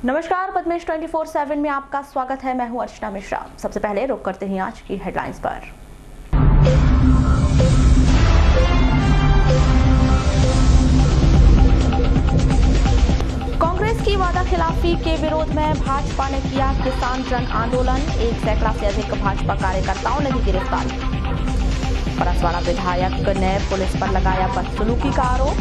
नमस्कार, पद्मेश 24/7 में आपका स्वागत है। मैं हूं अर्चना मिश्रा। सबसे पहले रुक करते हैं आज की हेडलाइंस पर। कांग्रेस की वादा खिलाफी के विरोध में भाजपा ने किया किसान जन आंदोलन। 1 सैकड़ा से अधिक भाजपा कार्यकर्ताओं ने दी गिरफ्तारी। परसवाड़ा विधायक ने पुलिस पर लगाया बदसलूकी का आरोप।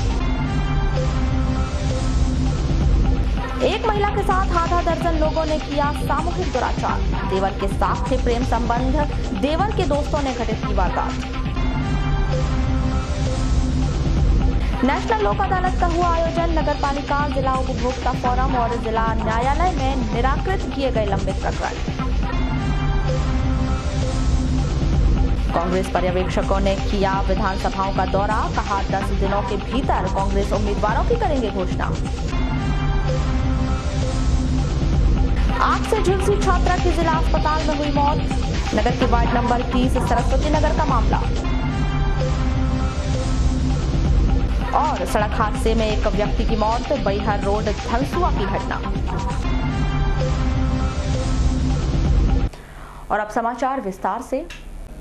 एक महिला के साथ आधा दर्जन लोगों ने किया सामूहिक दुराचार। देवर के साथ थे प्रेम संबंध, देवर के दोस्तों ने घटित की वारदात। नेशनल लोक अदालत का हुआ आयोजन। नगरपालिका, जिला उपभोक्ता फोरम और जिला न्यायालय में निराकृत किए गए लंबित प्रकरण। कांग्रेस पर्यवेक्षकों ने किया विधानसभाओं का दौरा। कहा 10 दिनों के भीतर कांग्रेस उम्मीदवारों की करेंगे घोषणा। आग से झुलसी छात्रा की जिला अस्पताल में हुई मौत। नगर के वार्ड नंबर 30 सरस्वती नगर का मामला। और सड़क हादसे में एक व्यक्ति की मौत। बैहर रोड धनसुआ की घटना। और अब समाचार विस्तार से।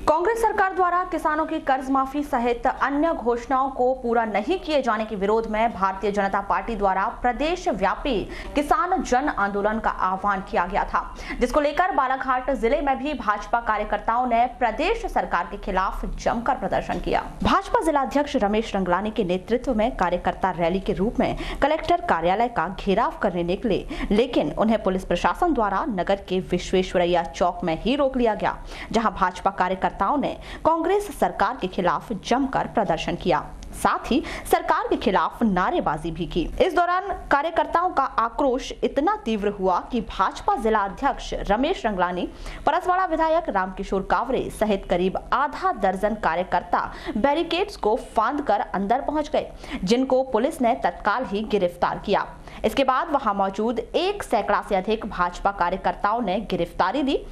कांग्रेस सरकार द्वारा किसानों की कर्ज माफी सहित अन्य घोषणाओं को पूरा नहीं किए जाने के विरोध में भारतीय जनता पार्टी द्वारा प्रदेश व्यापी किसान जन आंदोलन का आह्वान किया गया था, जिसको लेकर बालाघाट जिले में भी भाजपा कार्यकर्ताओं ने प्रदेश सरकार के खिलाफ जमकर प्रदर्शन किया। भाजपा जिलाध्यक्ष रमेश रंगलानी के नेतृत्व में कार्यकर्ता रैली के रूप में कलेक्टर कार्यालय का घेराव करने निकले, लेकिन उन्हें पुलिस प्रशासन द्वारा नगर के विश्वेश्वरैया चौक में ही रोक लिया गया, जहां भाजपा कार्यकर्ताओं ने कांग्रेस सरकार के खिलाफ जमकर प्रदर्शन किया, साथ ही सरकार के खिलाफ नारेबाजी भी की। इस दौरान कार्यकर्ताओं का आक्रोश इतना तीव्र हुआ कि भाजपा जिला अध्यक्ष रमेश रंगलानी, परसवाड़ा विधायक रामकिशोर कावरे सहित करीब आधा दर्जन कार्यकर्ता बैरिकेड्स को फांदकर अंदर पहुंच गए, जिनको पुलिस ने तत्काल ही गिरफ्तार किया। इसके बाद वहां मौजूद 1 सैकड़ा से अधिक भाजपा कार्यकर्ताओं ने गिरफ्तारी दी,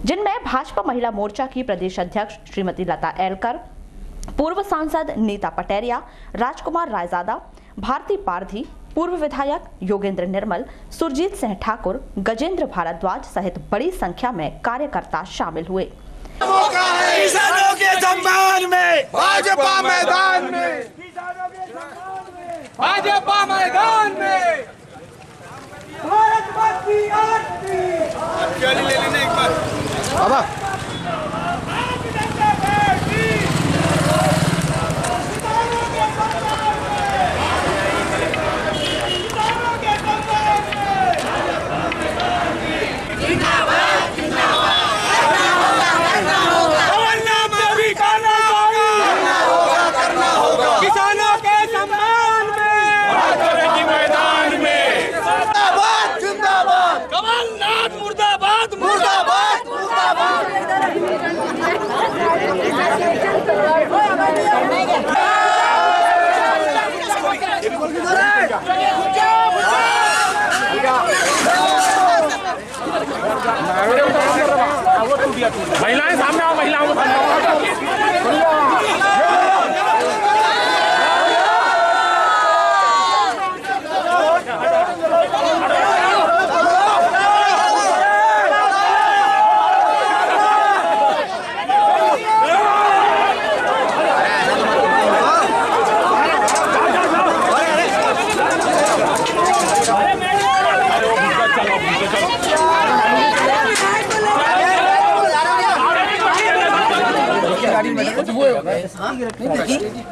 जिनमें भाजपा महिला मोर्चा की प्रदेश अध्यक्ष श्रीमती लता एलकर, पूर्व सांसद नीता पटेरिया, राजकुमार रायजादा, भारती पारधी, पूर्व विधायक योगेंद्र निर्मल, सुरजीत सिंह ठाकुर, गजेंद्र भारद्वाज सहित बड़ी संख्या में कार्यकर्ता शामिल हुए। किसानों के सम्मान में भाजपा मैदान में, भाजपा मैदान में, भारत माता की आरती। ले लेने एक बार बाबा। किसानों के सम्मान में मैदान में जिंदाबाद जिंदाबाद, कमलनाथ मुर्दाबाद मुर्दाबाद मुर्दाबाद। महिलाएं सामने आओ, महिलाओं को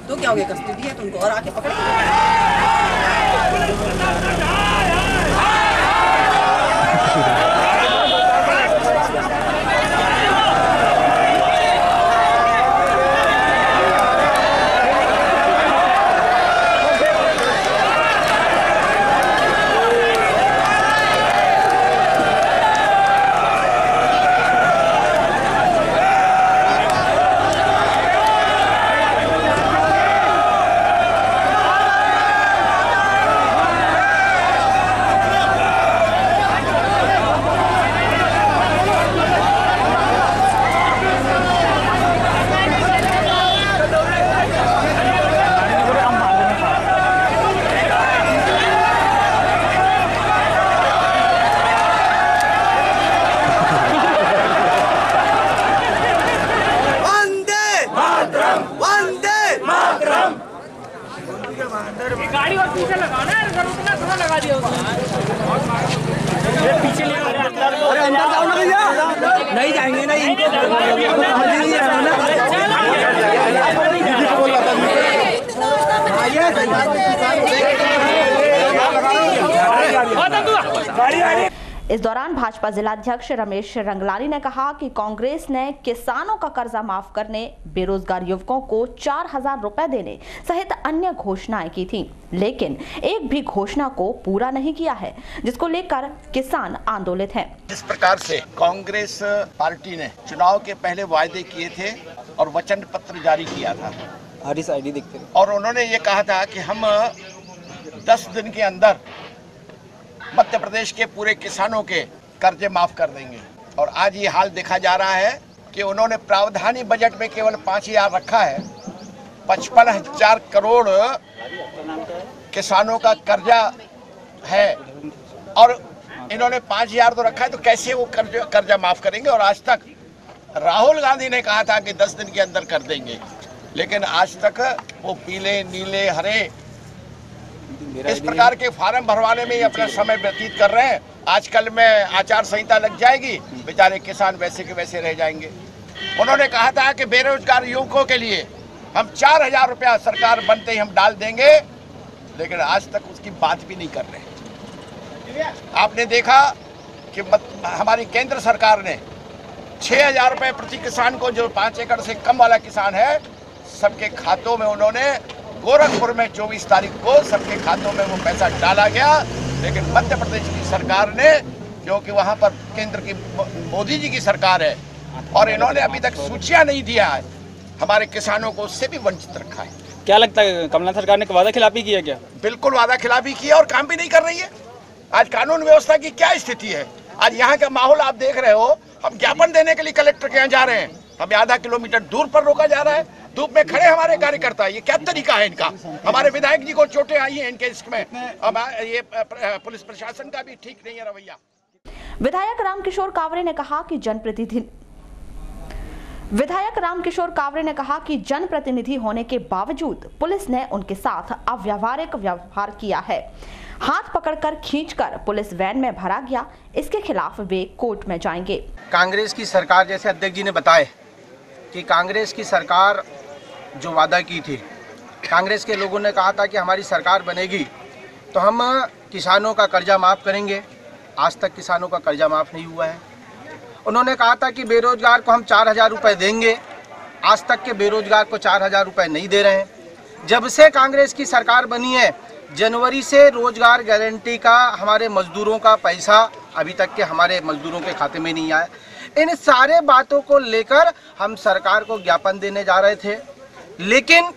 तो क्या हो गया, कस्टडी है तुमको और आके पकड़। गाड़ी और पीछे लगाना है, अगर उतना थोड़ा लगा दिया पीछे ले अरे अंदर जाओ ना भैया, नहीं जाएंगे ना इनको इस दौरान भाजपा जिलाध्यक्ष रमेश रंगलानी ने कहा कि कांग्रेस ने किसानों का कर्जा माफ करने, बेरोजगार युवकों को 4,000 रुपए देने सहित अन्य घोषणाएं की थी, लेकिन एक भी घोषणा को पूरा नहीं किया है, जिसको लेकर किसान आंदोलित हैं। जिस प्रकार से कांग्रेस पार्टी ने चुनाव के पहले वायदे किए थे और वचन पत्र जारी किया था, और उन्होंने ये कहा था कि हम 10 दिन के अंदर मध्य प्रदेश के पूरे किसानों के कर्जे माफ कर देंगे, और आज ये हाल देखा जा रहा है कि उन्होंने प्रावधानी बजट में केवल 5,000 रखा है। 55,000 करोड़ किसानों का कर्जा है और इन्होंने 5,000 तो रखा है, तो कैसे वो कर्जा माफ करेंगे? और आज तक राहुल गांधी ने कहा था कि 10 दिन के अंदर कर देंगे, लेकिन आज तक वो पीले नीले हरे इस प्रकार के फार्म भरवाने में ही अपना समय व्यतीत कर रहे हैं। आजकल में आचार संहिता लग जाएगी, बेचारे किसान वैसे के वैसे रह जाएंगे। उन्होंने कहा था कि बेरोजगार युवकों के लिए हम 4,000 रुपया सरकार बनते ही हम डाल देंगे, लेकिन आज तक उसकी बात भी नहीं कर रहे। आपने देखा कि हमारी केंद्र सरकार ने 6,000 रुपये प्रति किसान को, जो 5 एकड़ से कम वाला किसान है, सबके खातों में उन्होंने गोरखपुर में 24 तारीख को सबके खातों में वो पैसा डाला गया। लेकिन मध्य प्रदेश की सरकार ने, क्योंकि वहां पर केंद्र की मोदी जी की सरकार है और इन्होंने अभी तक सूचियां नहीं दिया है, हमारे किसानों को उससे भी वंचित रखा है। क्या लगता है कमलनाथ सरकार ने वादा खिलाफी किया क्या? बिल्कुल वादा खिलाफी किया और काम भी नहीं कर रही है। आज कानून व्यवस्था की क्या स्थिति है? आज यहाँ का माहौल आप देख रहे हो। हम ज्ञापन देने के लिए कलेक्टर के यहाँ जा रहे हैं, हमें आधा किलोमीटर दूर पर रोका जा रहा है, धूप में खड़े हमारे कार्यकर्ता। ये क्या तरीका है इनका? हमारे विधायक जी को चोटें आई हैं इनके इसमें। अब ये पुलिस प्रशासन का भी ठीक नहीं है रवैया। विधायक रामकिशोर कावरे ने कहा कि जनप्रतिनिधि होने के बावजूद पुलिस ने उनके साथ अव्यावहारिक व्यवहार किया है। हाथ पकड़कर खींचकर पुलिस वैन में भरा गया, इसके खिलाफ वे कोर्ट में जाएंगे। कांग्रेस की सरकार, जैसे अध्यक्ष जी ने बताया कि कांग्रेस की सरकार जो वादा की थी, कांग्रेस के लोगों ने कहा था कि हमारी सरकार बनेगी तो हम किसानों का कर्जा माफ़ करेंगे। आज तक किसानों का कर्जा माफ़ नहीं हुआ है। उन्होंने कहा था कि बेरोजगार को हम 4,000 रुपये देंगे, आज तक के बेरोजगार को 4,000 रुपये नहीं दे रहे हैं। जब से कांग्रेस की सरकार बनी है, जनवरी से रोजगार गारंटी का हमारे मजदूरों का पैसा अभी तक के हमारे मजदूरों के खाते में नहीं आया। इन सारे बातों को लेकर हम सरकार को ज्ञापन देने जा रहे थे, लेकिन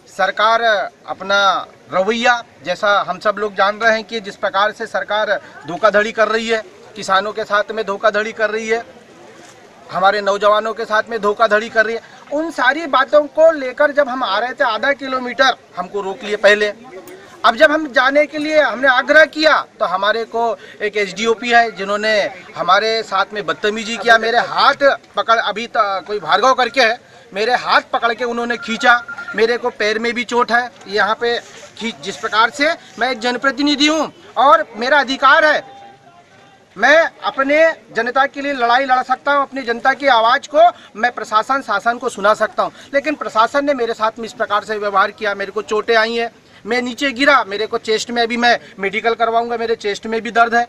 सरकार अपना रवैया, जैसा हम सब लोग जान रहे हैं कि जिस प्रकार से सरकार धोखाधड़ी कर रही है, किसानों के साथ में धोखाधड़ी कर रही है, हमारे नौजवानों के साथ में धोखाधड़ी कर रही है, उन सारी बातों को लेकर जब हम आ रहे थे, आधा किलोमीटर हमको रोक लिए पहले। अब जब हम जाने के लिए हमने आग्रह किया तो हमारे को एक एसडीओपी है जिन्होंने हमारे साथ में बदतमीजी किया, मेरे हाथ पकड़, अभी कोई भार्गव करके है, मेरे हाथ पकड़ के उन्होंने खींचा, मेरे को पैर में भी चोट है यहाँ पे। जिस प्रकार से मैं एक जनप्रतिनिधि हूँ और मेरा अधिकार है, मैं अपने जनता के लिए लड़ाई लड़ सकता हूँ, अपनी जनता की आवाज़ को मैं प्रशासन शासन को सुना सकता हूँ, लेकिन प्रशासन ने मेरे साथ में इस प्रकार से व्यवहार किया। मेरे को चोटें आई हैं, मैं नीचे गिरा, मेरे को चेस्ट में, अभी मैं मेडिकल करवाऊंगा, मेरे चेस्ट में भी दर्द है।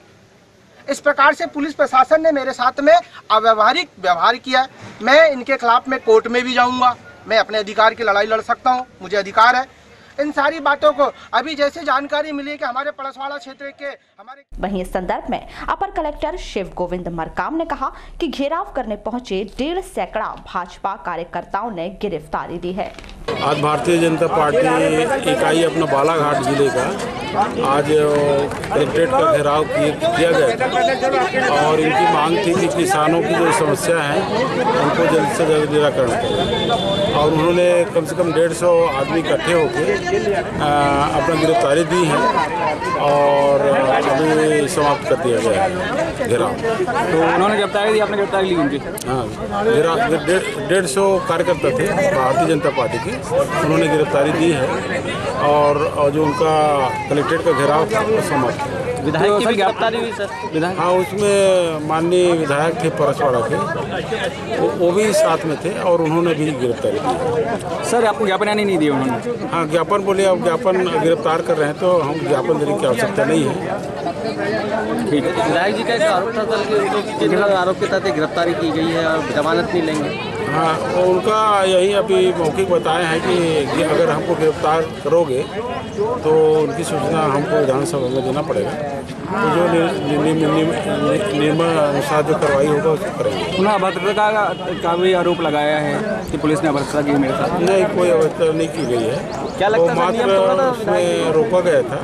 इस प्रकार से पुलिस प्रशासन ने मेरे साथ में अव्यवहारिक व्यवहार किया। मैं इनके खिलाफ में कोर्ट में भी जाऊंगा, मैं अपने अधिकार की लड़ाई लड़ सकता हूं, मुझे अधिकार है। इन सारी बातों को अभी जैसे जानकारी मिली कि हमारे पड़ोसवाड़ा क्षेत्र के हमारे। वहीं इस संदर्भ में अपर कलेक्टर शिव गोविंद मरकाम ने कहा कि घेराव करने पहुंचे 1.5 सैकड़ा भाजपा कार्यकर्ताओं ने गिरफ्तारी दी है। आज भारतीय जनता पार्टी इकाई अपना बालाघाट जिले का आज कलेक्ट्रेट का घेराव किया गया और इनकी मांग थी कि किसानों की जो समस्या है उनको जल्द से जल्द निराकरण करें। और उन्होंने कम से कम 150 आदमी इकट्ठे होकर अपना गिरफ्तारी दी है और अभी समाप्त कर दिया गया है घेराव। तो उन्होंने गिरफ्तारी दी, आपने गिरफ्तारी ली उनकी? हाँ, 150 कार्यकर्ता थे भारतीय जनता पार्टी की, उन्होंने गिरफ्तारी दी है और जो उनका कलेक्ट्रेट का घेराव समाप्त। विधायक की भी गिरफ्तारी हुई सर? विधायक, हाँ, उसमें माननीय विधायक थे परसवाड़ा के, वो भी साथ में थे और उन्होंने भी गिरफ्तारी की। सर आपको ज्ञापन यानी नहीं दिया उन्होंने? हाँ, ज्ञापन बोले, अब ज्ञापन गिरफ्तार कर रहे हैं तो हम ज्ञापन देने की आवश्यकता नहीं है। ठीक है। विधायक जी का एक आरोप था सर कि आरोप के तहत गिरफ्तारी की गई है और जमानत नहीं लेंगे। हाँ, उनका यही अभी मौखिक बताया है कि अगर हमको गिरफ्तार करोगे तो उनकी सूचना हमको विधानसभा में देना पड़ेगा, तो जो नियम अनुसार जो कार्रवाई होगा उसको करेंगे। उन्होंने अभद्रता का भी आरोप लगाया है कि पुलिस ने अभद्रता की मेरे साथ। नहीं, कोई अभद्रता नहीं की गई है। क्या लगता है? मात्र उसमें रोका गया था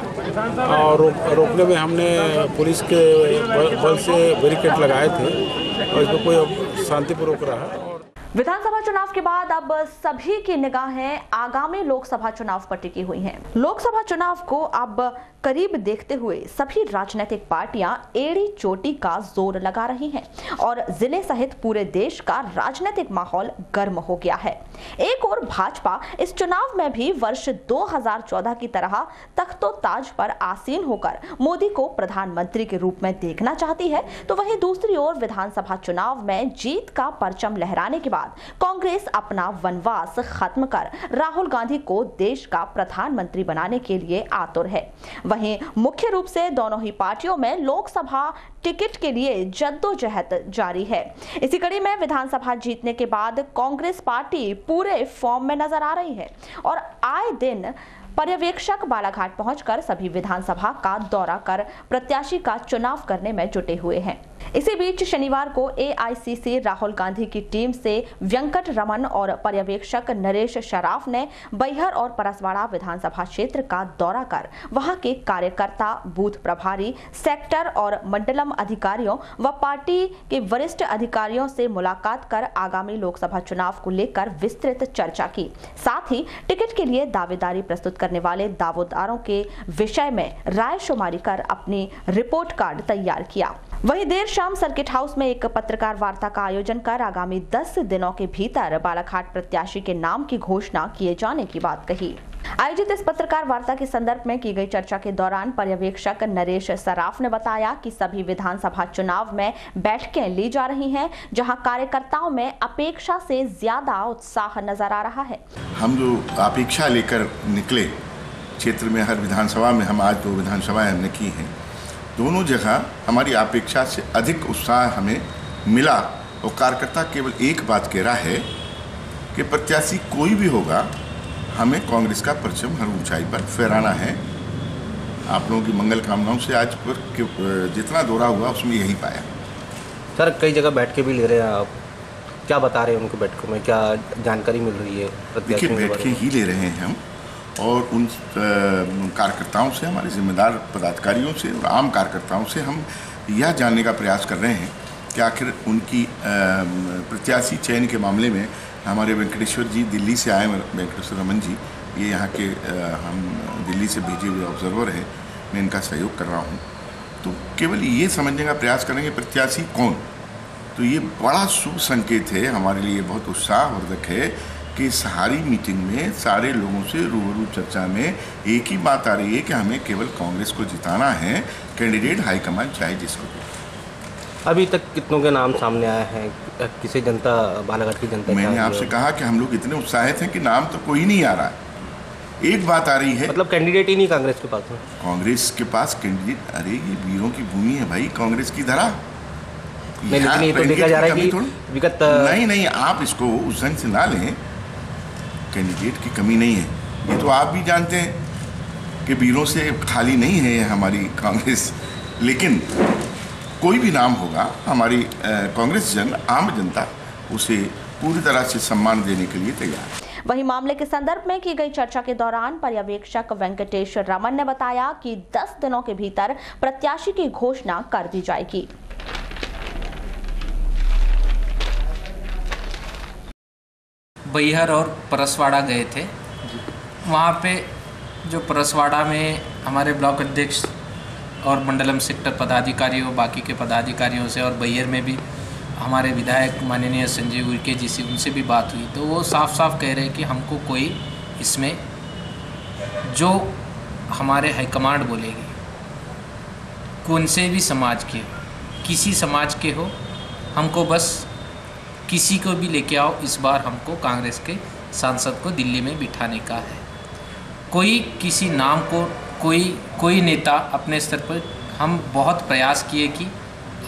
और रोकने में हमने पुलिस के बल से बैरिकेड लगाए थे और इसमें कोई शांतिपूर्वक रहा। विधानसभा चुनाव के बाद अब सभी की निगाहें आगामी लोकसभा चुनाव पर टिकी हुई हैं। लोकसभा चुनाव को अब करीब देखते हुए सभी राजनीतिक पार्टियां एड़ी चोटी का जोर लगा रही हैं और जिले सहित पूरे देश का राजनीतिक माहौल गर्म हो गया है। एक और भाजपा इस चुनाव में भी वर्ष 2014 की तरह तख्तो-ताज पर आसीन होकर मोदी को प्रधानमंत्री के रूप में देखना चाहती है, तो वहीं दूसरी ओर विधानसभा चुनाव में जीत का परचम लहराने के बाद कांग्रेस अपना वनवास खत्म कर राहुल गांधी को देश का प्रधानमंत्री बनाने के लिए आतुर है। वहीं मुख्य रूप से दोनों ही पार्टियों में लोकसभा टिकट के लिए जद्दोजहद जारी है। इसी कड़ी में विधानसभा जीतने के बाद कांग्रेस पार्टी पूरे फॉर्म में नजर आ रही है और आए दिन पर्यवेक्षक बालाघाट पहुंचकर सभी विधानसभा का दौरा कर प्रत्याशी का चुनाव करने में जुटे हुए हैं। इसी बीच शनिवार को एआईसीसी राहुल गांधी की टीम से वेंकट रमन और पर्यवेक्षक नरेश शराफ ने बैहर और परसवाड़ा विधानसभा क्षेत्र का दौरा कर वहां के कार्यकर्ता, बूथ प्रभारी, सेक्टर और मंडलम अधिकारियों व पार्टी के वरिष्ठ अधिकारियों से मुलाकात कर आगामी लोकसभा चुनाव को लेकर विस्तृत चर्चा की। साथ ही टिकट के लिए दावेदारी प्रस्तुत करने वाले दावेदारों के विषय में राय शुमारी कर अपनी रिपोर्ट कार्ड तैयार किया। वहीं देर शाम सर्किट हाउस में एक पत्रकार वार्ता का आयोजन कर आगामी 10 दिनों के भीतर बालाघाट प्रत्याशी के नाम की घोषणा किए जाने की बात कही। आयोजित इस पत्रकार वार्ता के संदर्भ में की गई चर्चा के दौरान पर्यवेक्षक नरेश सराफ ने बताया कि सभी विधानसभा चुनाव में बैठकें ली जा रही हैं, जहां कार्यकर्ताओं में अपेक्षा से ज्यादा उत्साह नजर आ रहा है। हम जो अपेक्षा लेकर निकले क्षेत्र में, हर विधानसभा में हम आज 2 विधानसभाएं हमने की हैं, दोनों जगह हमारी अपेक्षा से अधिक उत्साह हमें मिला और कार्यकर्ता केवल एक बात कह रहा है कि प्रत्याशी कोई भी होगा, हमें कांग्रेस का परचम हर ऊंचाई पर फहराना है। आप लोगों की मंगल कामनाओं से आज पर जितना दौरा हुआ उसमें यही पाया। सर कई जगह बैठ के भी ले रहे हैं आप, क्या बता रहे हैं उनको बैठकों में, क्या जानकारी मिल रही है? देखिए, बैठ के ही ले रहे हैं हम और उन कार्यकर्ताओं से, हमारे जिम्मेदार पदाधिकारियों से और आम कार्यकर्ताओं से हम यह जानने का प्रयास कर रहे हैं कि आखिर उनकी प्रत्याशी चयन के मामले में हमारे वेंकटेश्वर जी दिल्ली से आए, वेंकटेश्वर रमन जी, ये यहाँ के हम दिल्ली से भेजे हुए ऑब्जर्वर हैं, मैं इनका सहयोग कर रहा हूँ। तो केवल ये समझने का प्रयास करेंगे प्रत्याशी कौन, तो ये बड़ा शुभ संकेत है, हमारे लिए बहुत उत्साहवर्धक है कि सारी मीटिंग में सारे लोगों से रूबरू चर्चा में एक ही बात आ रही है कि हमें केवल कांग्रेस को जिताना है, कैंडिडेट हाईकमान चाहे जिसको भी। अभी तक कितनों के नाम सामने आए हैं? किसी जनता, बालाघाट की जनता? मैंने आपसे कहा कि हम लोग इतने उत्साहित हैं कि नाम तो कोई नहीं आ रहा है। एक बात आ रही है, मतलब कैंडिडेट ही नहीं कांग्रेस के पास? कांग्रेस के पास कैंडिडेट, अरे ये वीरों की भूमि है भाई, कांग्रेस की धरा। नहीं, लेकिन ये तो देखा जा रहा है कि विगत नहीं, आप इसको उस ढंग से ना लें, कैंडिडेट की कमी नहीं है, ये तो आप भी जानते हैं कि वीरों से खाली नहीं है हमारी कांग्रेस। लेकिन कोई भी नाम होगा, हमारी कांग्रेस आम जनता उसे पूरी तरह से सम्मान देने के लिए तैयार है। वहीं मामले के संदर्भ में की गई चर्चा के दौरान पर्यवेक्षक वेंकटेश रमन ने बताया कि 10 दिनों के भीतर प्रत्याशी की घोषणा कर दी जाएगी। बैहर और परसवाड़ा गए थे। वहाँ पे जो परसवाड़ा में हमारे ब्लॉक अध्यक्ष और मंडलम सेक्टर पदाधिकारियों, बाकी के पदाधिकारियों से, और बैहर में भी हमारे विधायक माननीय संजय उइके जी से, उनसे भी बात हुई, तो वो साफ साफ कह रहे हैं कि हमको कोई इसमें जो हमारे हाईकमांड बोलेगी, कौन से भी समाज के हो, किसी समाज के हो, हमको बस किसी को भी लेके आओ, इस बार हमको कांग्रेस के सांसद को दिल्ली में बिठाने का है। कोई किसी नाम को, कोई नेता अपने स्तर पर, हम बहुत प्रयास किए कि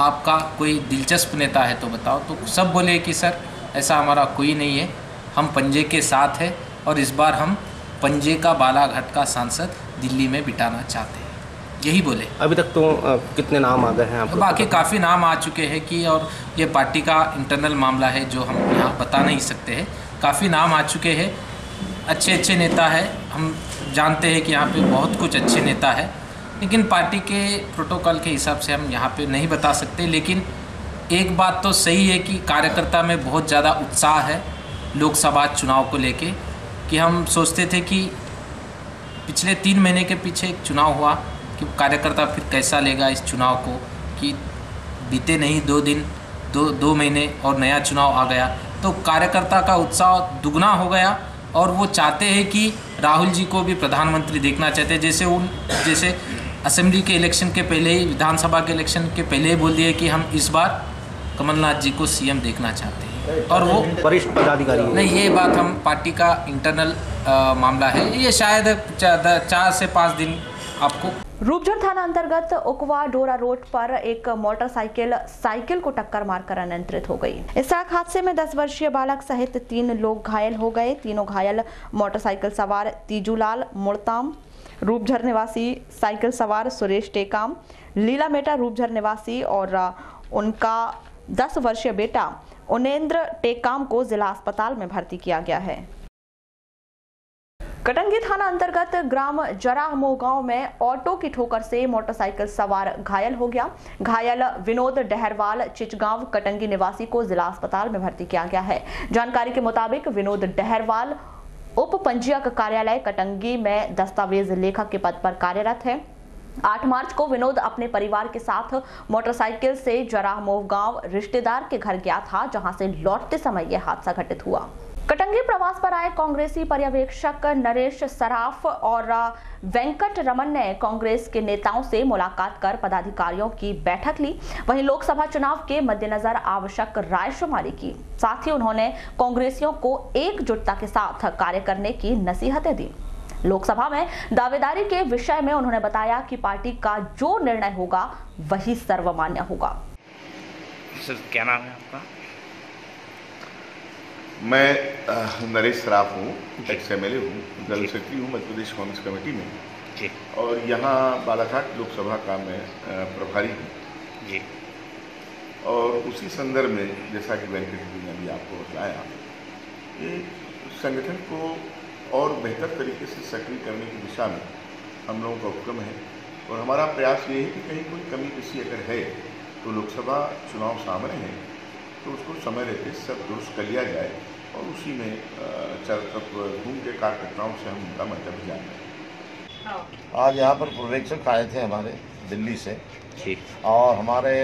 आपका कोई दिलचस्प नेता है तो बताओ, तो सब बोले कि सर ऐसा हमारा कोई नहीं है, हम पंजे के साथ है और इस बार हम पंजे का बालाघाट का सांसद दिल्ली में बिठाना चाहते हैं, यही बोले। अभी तक तो कितने नाम आ गए हैं आपको? बाकी काफ़ी नाम आ चुके हैं कि, और ये पार्टी का इंटरनल मामला है जो हम यहाँ बता नहीं सकते हैं। काफ़ी नाम आ चुके हैं, अच्छे नेता है, हम जानते हैं कि यहाँ पे बहुत कुछ अच्छे नेता है, लेकिन पार्टी के प्रोटोकॉल के हिसाब से हम यहाँ पे नहीं बता सकते। लेकिन एक बात तो सही है कि कार्यकर्ता में बहुत ज़्यादा उत्साह है लोकसभा चुनाव को लेके, कि हम सोचते थे कि पिछले 3 महीने के पीछे एक चुनाव हुआ कि कार्यकर्ता फिर कैसा लेगा इस चुनाव को, कि बीते नहीं 2 दिन, 2 महीने और नया चुनाव आ गया, तो कार्यकर्ता का उत्साह दुगना हो गया और वो चाहते हैं कि राहुल जी को भी प्रधानमंत्री देखना चाहते हैं। जैसे असेंबली के इलेक्शन के पहले ही, विधानसभा के इलेक्शन के पहले ही बोल दिए कि हम इस बार कमलनाथ जी को सीएम देखना चाहते हैं, और वो वरिष्ठ पदाधिकारी नहीं, ये बात हम पार्टी का इंटरनल मामला है, ये शायद 4 से 5 दिन आपको। रूपझर थाना अंतर्गत उकवा डोरा रोड पर एक मोटरसाइकिल साइकिल को टक्कर मारकर अनियंत्रित हो गई। इस सड़क हादसे में 10 वर्षीय बालक सहित 3 लोग घायल हो गए। तीनों घायल मोटरसाइकिल सवार तीजूलाल मुड़ताम रूपझर निवासी, साइकिल सवार सुरेश टेकाम लीला मेटा रूपझर निवासी और उनका 10 वर्षीय बेटा उनेंद्र टेकाम को जिला अस्पताल में भर्ती किया गया है। कटंगी थाना अंतर्गत ग्राम जराहमो गांव में ऑटो की ठोकर से मोटरसाइकिल सवार घायल हो गया। घायल विनोद डहरवाल चिचगांव कटंगी निवासी को जिला अस्पताल में भर्ती किया गया है। जानकारी के मुताबिक विनोद डहरवाल उप पंजीयक कार्यालय कटंगी में दस्तावेज लेखक के पद पर कार्यरत है। 8 मार्च को विनोद अपने परिवार के साथ मोटरसाइकिल से जराहमोह गांव रिश्तेदार के घर गया था, जहां से लौटते समय यह हादसा घटित हुआ। कटंगी प्रवास पर आए कांग्रेसी पर्यवेक्षक नरेश सराफ और वेंकट रमन ने कांग्रेस के नेताओं से मुलाकात कर पदाधिकारियों की बैठक ली। वहीं लोकसभा चुनाव के मद्देनजर आवश्यक रायशुमारी की। साथ ही उन्होंने कांग्रेसियों को एकजुटता के साथ कार्य करने की नसीहतें दी। लोकसभा में दावेदारी के विषय में उन्होंने बताया कि पार्टी का जो निर्णय होगा वही सर्वमान्य होगा। सर, क्या नाम है आपका? मैं नरेश सराफ हूँ, एक्स MLA हूँ, जनरल सेक्रेटरी हूँ मध्य प्रदेश कांग्रेस कमेटी में जी, और यहाँ बालाघाट लोकसभा का मैं प्रभारी हूँ जी। और उसी संदर्भ में जैसा कि वेंकट जी ने भी आपको बताया, ये संगठन को और बेहतर तरीके से सक्रिय करने की दिशा में हम लोगों का उपक्रम है और हमारा प्रयास ये है कि कहीं कोई कमी पेशी अगर है तो लोकसभा चुनाव सामने है तो उसको समय रहते सब दुरुस्त कर लिया जाए और उसी में चारों तरफ घूम के कार्यकर्ताओं से हम उनका मंतव्य जान रहे। आज यहाँ पर पर्यवेक्षक आए थे हमारे दिल्ली से, ठीक, और हमारे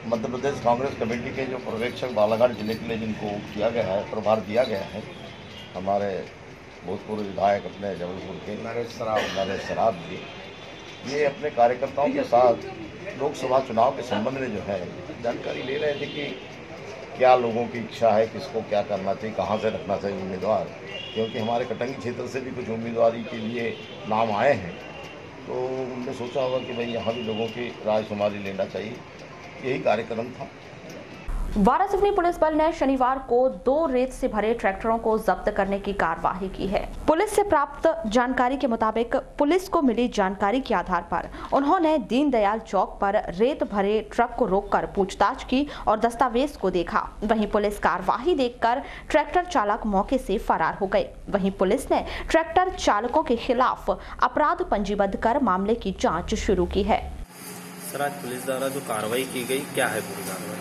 मध्य प्रदेश कांग्रेस कमेटी के जो पर्यवेक्षक बालाघाट जिले के लिए जिनको किया गया है, प्रभार दिया गया है, हमारे भूतपूर्व विधायक अपने जबलपुर के नरेश सराफ जी, ये अपने कार्यकर्ताओं के साथ लोकसभा चुनाव के संबंध में जो है जानकारी ले रहे थे कि क्या लोगों की इच्छा है, किसको क्या करना चाहिए, कहाँ से रखना चाहिए उम्मीदवार, क्योंकि हमारे कटंगी क्षेत्र से भी कुछ उम्मीदवारी के लिए नाम आए हैं, तो उन्होंने सोचा होगा कि भाई यहाँ भी लोगों की राय शुमारी लेना चाहिए, यही कार्यक्रम था। वारासिवनी पुलिस बल ने शनिवार को 2 रेत से भरे ट्रैक्टरों को जब्त करने की कार्यवाही की है। पुलिस से प्राप्त जानकारी के मुताबिक पुलिस को मिली जानकारी के आधार पर उन्होंने दीनदयाल चौक पर रेत भरे ट्रक को रोककर पूछताछ की और दस्तावेज को देखा। वहीं पुलिस कार्यवाही देखकर ट्रैक्टर चालक मौके से फरार हो गए। वहीं पुलिस ने ट्रैक्टर चालकों के खिलाफ अपराध पंजीबद्ध कर मामले की जाँच शुरू की है। सर, आज पुलिस द्वारा जो कार्रवाई की गई, क्या है पूरी कार्रवाई?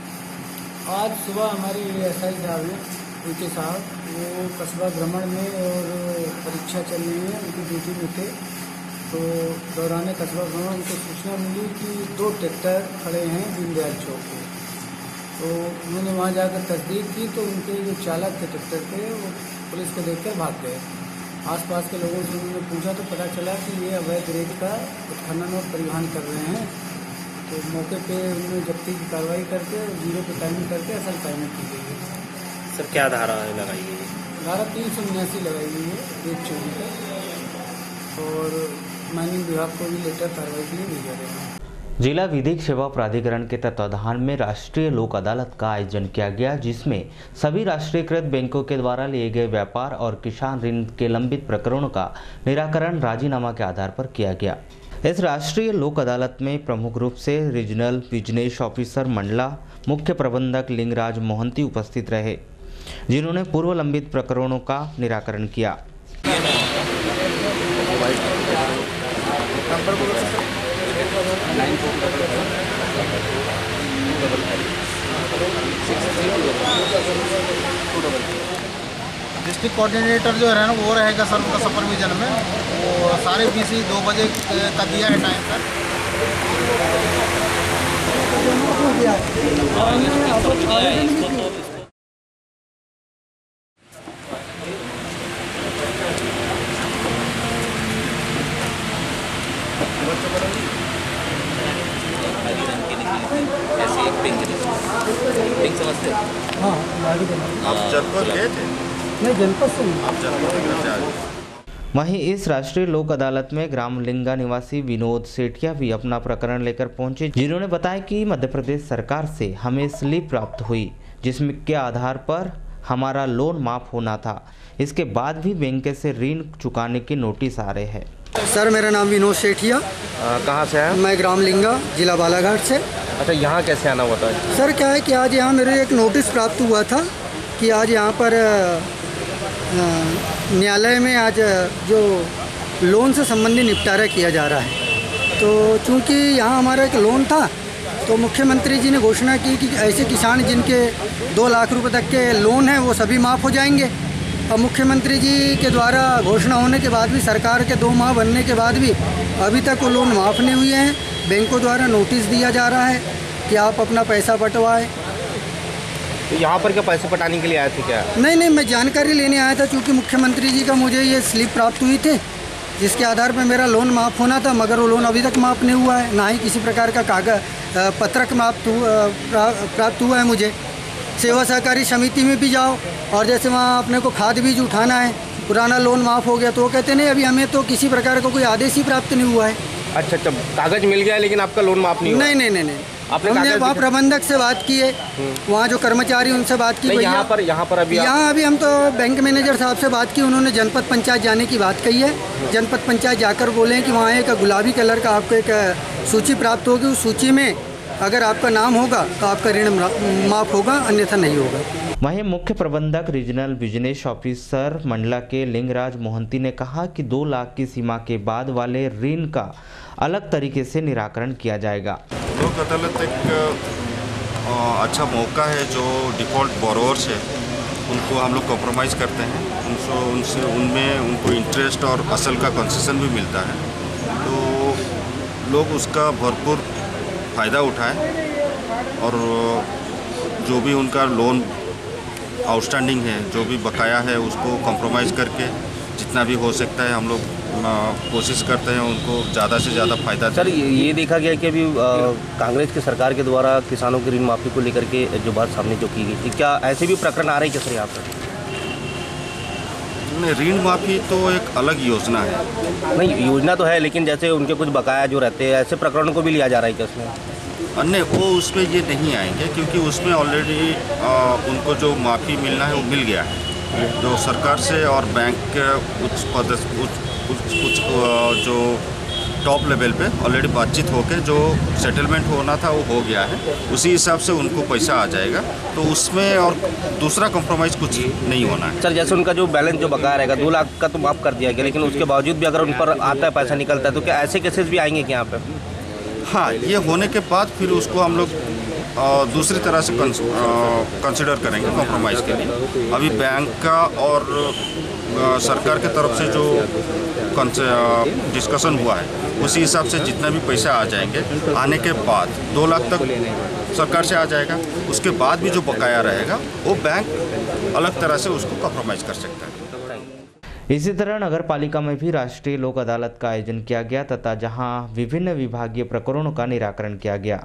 आज सुबह हमारे एसआई साहब हैं, उनके साहब वो कस्बा भ्रमण में और परीक्षा चल रही है, उनकी ड्यूटी में थे। तो दौरान कस्बा भ्रमण उनको सूचना मिली कि 2 ट्रैक्टर खड़े हैं दीनदयाल चौक पे। तो उन्होंने वहाँ जाकर तस्दीक की तो उनके जो चालक थे ट्रैक्टर के वो पुलिस को देखकर भाग गए। आसपास के लोगों से उन्होंने पूछा तो पता चला कि ये अवैध रेत का उत्खनन और परिवहन कर रहे हैं। तो मौके पे उन्होंने जब्ती की कार्रवाई करके 0 पे टाइमिंग करके असल टाइमिंग की गई है। सर, क्या धारा लगाई गई है? धारा 379 लगाई गई है रेत चोरी पर, और माइनिंग विभाग को भी लेटर कार्रवाई के लिए भेजा गया है। जिला विधिक सेवा प्राधिकरण के तत्वाधान में राष्ट्रीय लोक अदालत का आयोजन किया गया, जिसमें सभी राष्ट्रीयकृत बैंकों के द्वारा लिए गए व्यापार और किसान ऋण के लंबित प्रकरणों का निराकरण राजीनामा के आधार पर किया गया। इस राष्ट्रीय लोक अदालत में प्रमुख रूप से रीजनल बिजनेस ऑफिसर मंडला, मुख्य प्रबंधक लिंगराज मोहंती उपस्थित रहे, जिन्होंने पूर्व लंबित प्रकरणों का निराकरण किया। डिस्ट्रिक्ट कोऑर्डिनेटर जो है ना वो रहेगा सर उनका सुपरविजन में। वो सारे BC 2 बजे का दिया है टाइम सर। आप जनपद गए थे? नहीं, जनपद से नहीं। आप जनपद से आए? वहीं इस राष्ट्रीय लोक अदालत में ग्राम लिंगा निवासी विनोद सेठिया भी अपना प्रकरण लेकर पहुंचे, जिन्होंने बताया कि मध्य प्रदेश सरकार से हमें स्लिप प्राप्त हुई, जिसमें के आधार पर हमारा लोन माफ होना था। इसके बाद भी बैंक से ऋण चुकाने के नोटिस आ रहे हैं। सर, मेरा नाम विनोद सेठिया। कहाँ से है? मैं ग्राम लिंगा, जिला बालाघाट से। अच्छा, यहाँ कैसे आना हुआ था? सर, क्या है कि आज यहाँ मेरे एक नोटिस प्राप्त हुआ था कि आज यहाँ पर न्यायालय में आज जो लोन से संबंधित निपटारा किया जा रहा है। तो चूँकि यहाँ हमारा एक लोन था, तो मुख्यमंत्री जी ने घोषणा की कि ऐसे किसान जिनके 2 लाख रुपए तक के लोन हैं वो सभी माफ़ हो जाएंगे। अब मुख्यमंत्री जी के द्वारा घोषणा होने के बाद भी, सरकार के 2 माह बनने के बाद भी अभी तक वो लोन माफ़ नहीं हुए हैं। बैंकों द्वारा नोटिस दिया जा रहा है कि आप अपना पैसा पटवाएं। तो यहाँ पर क्या पैसे पटाने के लिए आए थे क्या? नहीं, मैं जानकारी लेने आया था, क्योंकि मुख्यमंत्री जी का मुझे ये स्लिप प्राप्त हुई थी, जिसके आधार पर मेरा लोन माफ़ होना था, मगर वो लोन अभी तक माफ़ नहीं हुआ है। ना ही किसी प्रकार का कागज पत्रक प्राप्त हुआ है मुझे। सेवा सहकारी समिति में भी जाओ और जैसे वहाँ अपने को खाद बीज उठाना है, पुराना लोन माफ़ हो गया, तो वो कहते नहीं अभी हमें तो किसी प्रकार का कोई आदेश ही प्राप्त नहीं हुआ है। अच्छा, कागज मिल गया लेकिन आपका लोन माफ़ नहीं हुआ? नहीं। हमने वहाँ प्रबंधक से बात की है, वहाँ जो कर्मचारी उनसे बात की। यहाँ पर अभी हम तो बैंक मैनेजर साहब से बात की, उन्होंने जनपद पंचायत जाने की बात कही है। जनपद पंचायत जाकर बोले हैं कि वहाँ एक गुलाबी कलर का आपको एक सूची प्राप्त होगी, उस सूची में अगर आपका नाम होगा तो आपका ऋण माफ़ होगा, अन्यथा नहीं होगा। वहीं मुख्य प्रबंधक रीजनल बिजनेस ऑफिसर मंडला के लिंगराज मोहंती ने कहा कि 2 लाख की सीमा के बाद वाले ऋण का अलग तरीके से निराकरण किया जाएगा। लोक अदालत एक अच्छा मौका है, जो डिफ़ॉल्ट बोरोवर्स है उनको हम लोग कॉम्प्रोमाइज़ करते हैं, उनमें उनको इंटरेस्ट और असल का कंसेशन भी मिलता है, तो लोग उसका भरपूर फ़ायदा उठाएं और जो भी उनका लोन आउटस्टैंडिंग है, जो भी बकाया है, उसको कॉम्प्रोमाइज़ करके जितना भी हो सकता है हम लोग कोशिश करते हैं उनको ज़्यादा से ज़्यादा फ़ायदा। सर, ये देखा गया कि अभी कांग्रेस की सरकार के द्वारा किसानों की ऋण माफ़ी को लेकर के जो बात सामने जो की गई, क्या ऐसे भी प्रकरण आ रहे हैं क्या सर यहाँ पर? ऋण माफ़ी तो एक अलग योजना है। नहीं, योजना तो है, लेकिन जैसे उनके कुछ बकाया जो रहते हैं, ऐसे प्रकरणों को भी लिया जा रहा है क्या उसमें? अन्य वो उसमें ये नहीं आएंगे, क्योंकि उसमें ऑलरेडी उनको जो माफ़ी मिलना है वो मिल गया है। जो सरकार से और बैंक के उच्च जो टॉप लेवल पे ऑलरेडी बातचीत होकर जो सेटलमेंट होना था वो हो गया है, उसी हिसाब से उनको पैसा आ जाएगा। तो उसमें और दूसरा कॉम्प्रोमाइज़ कुछ नहीं होना है। सर, जैसे उनका जो बैलेंस जो बकाया रहेगा 2 लाख का तो माफ़ कर दिया गया, लेकिन उसके बावजूद भी अगर उन पर आता है, पैसा निकलता है, तो क्या ऐसे केसेस भी आएंगे क्या यहाँ पे? हाँ, ये होने के बाद फिर उसको हम लोग दूसरी तरह से कंसिडर करेंगे कॉम्प्रोमाइज़ के लिए। अभी बैंक का और सरकार के तरफ से जो डिस्कशन हुआ है उसी हिसाब से जितना भी पैसा आ जाएंगे, आने के बाद 2 लाख तक सरकार से आ जाएगा। उसके बाद भी जो बकाया रहेगा वो बैंक अलग तरह से उसको कॉम्प्रोमाइज़ कर सकता है। इसी तरह नगर पालिका में भी राष्ट्रीय लोक अदालत का आयोजन किया गया तथा जहां विभिन्न विभागीय प्रकरणों का निराकरण किया गया।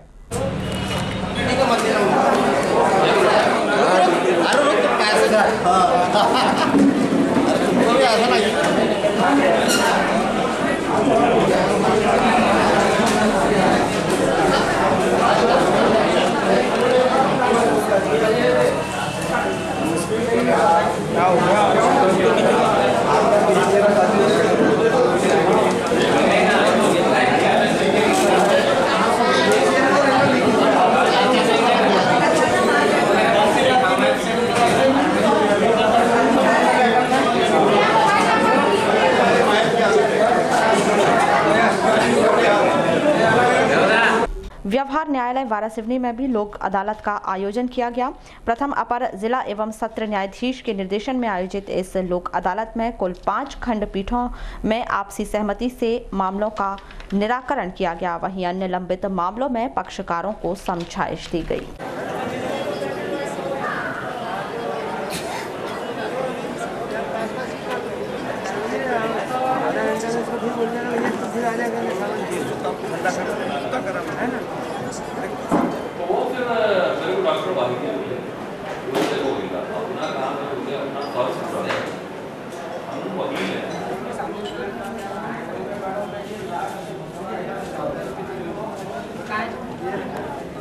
व्यवहार न्यायालय वारासिवनी में भी लोक अदालत का आयोजन किया गया। प्रथम अपर जिला एवं सत्र न्यायाधीश के निर्देशन में आयोजित इस लोक अदालत में कुल 5 खंडपीठों में आपसी सहमति से मामलों का निराकरण किया गया। वहीं अन्य लंबित मामलों में पक्षकारों को समझाइश दी गई।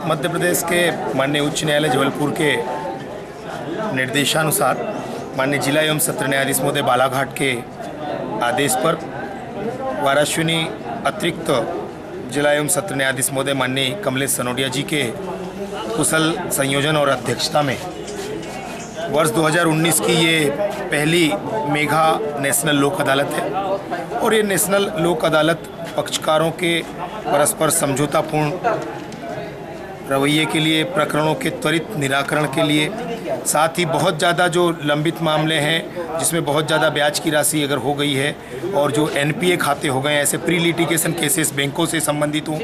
मध्य प्रदेश के माननीय उच्च न्यायालय जबलपुर के निर्देशानुसार माननीय जिला एवं सत्र न्यायाधीश महोदय बालाघाट के आदेश पर वारासिवनी अतिरिक्त जिला एवं सत्र न्यायाधीश महोदय माननीय कमलेश सनोडिया जी के कुशल संयोजन और अध्यक्षता में वर्ष 2019 की ये पहली मेगा नेशनल लोक अदालत है और ये नेशनल लोक अदालत पक्षकारों के परस्पर समझौतापूर्ण रवैये के लिए, प्रकरणों के त्वरित निराकरण के लिए, साथ ही बहुत ज़्यादा जो लंबित मामले हैं जिसमें बहुत ज़्यादा ब्याज की राशि अगर हो गई है और जो एनपीए खाते हो गए, ऐसे प्री लिटिगेशन केसेस बैंकों से संबंधित हों,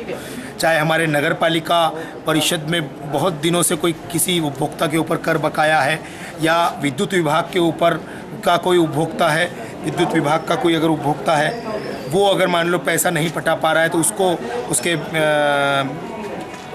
चाहे हमारे नगर पालिका परिषद में बहुत दिनों से कोई किसी उपभोक्ता के ऊपर कर बकाया है या विद्युत विभाग के ऊपर का कोई उपभोक्ता है, विद्युत विभाग का कोई अगर उपभोक्ता है वो अगर मान लो पैसा नहीं पटा पा रहा है तो उसको उसके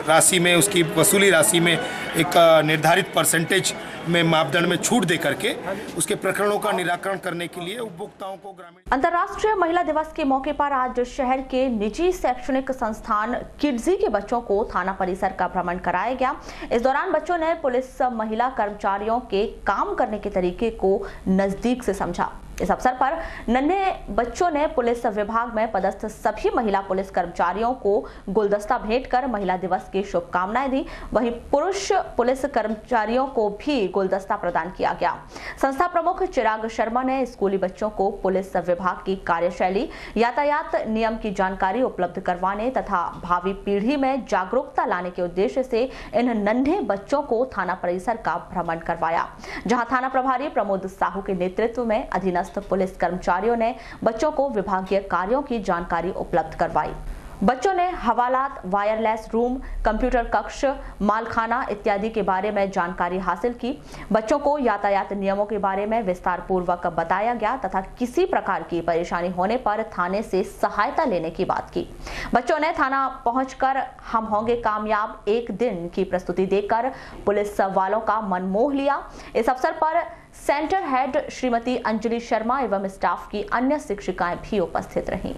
राशि में, उसकी वसूली राशि में एक निर्धारित परसेंटेज में मापदंड में छूट दे करके उसके प्रकरणों का निराकरण करने के लिए उपभोक्ताओं को ग्रामीण। अंतर्राष्ट्रीय महिला दिवस के मौके पर आज शहर के निजी शैक्षणिक संस्थान किड्जी के बच्चों को थाना परिसर का भ्रमण कराया गया। इस दौरान बच्चों ने पुलिस महिला कर्मचारियों के काम करने के तरीके को नजदीक से समझा। इस अवसर पर नन्हे बच्चों ने पुलिस विभाग में पदस्थ सभी महिला पुलिस कर्मचारियों को गुलदस्ता भेंट कर महिला दिवस की शुभकामनाएं दी। वहीं पुरुष पुलिस कर्मचारियों को भी गुलदस्ता प्रदान किया गया। संस्था प्रमुख चिराग शर्मा ने स्कूली बच्चों को पुलिस विभाग की कार्यशैली, यातायात नियम की जानकारी उपलब्ध करवाने तथा भावी पीढ़ी में जागरूकता लाने के उद्देश्य से इन नन्हे बच्चों को थाना परिसर का भ्रमण करवाया, जहां थाना प्रभारी प्रमोद साहू के नेतृत्व में अधीनस्थ पुलिस कर्मचारियों ने बच्चों को विभागीय कार्यों की जानकारी उपलब्ध करवाई। बच्चों ने हवालात, वायरलेस रूम, कंप्यूटर कक्ष, मालखाना इत्यादि के बारे में जानकारी हासिल की। बच्चों को यातायात नियमों के बारे में विस्तार पूर्वक बताया गया तथा किसी प्रकार की परेशानी होने पर थाने से सहायता लेने की बात की। बच्चों ने थाना पहुंचकर हम होंगे कामयाब एक दिन की प्रस्तुति देकर पुलिस वालों का मन मोह लिया। इस अवसर पर सेंटर हेड श्रीमती अंजलि शर्मा एवं स्टाफ की अन्य शिक्षिकाएं भी उपस्थित रहीं।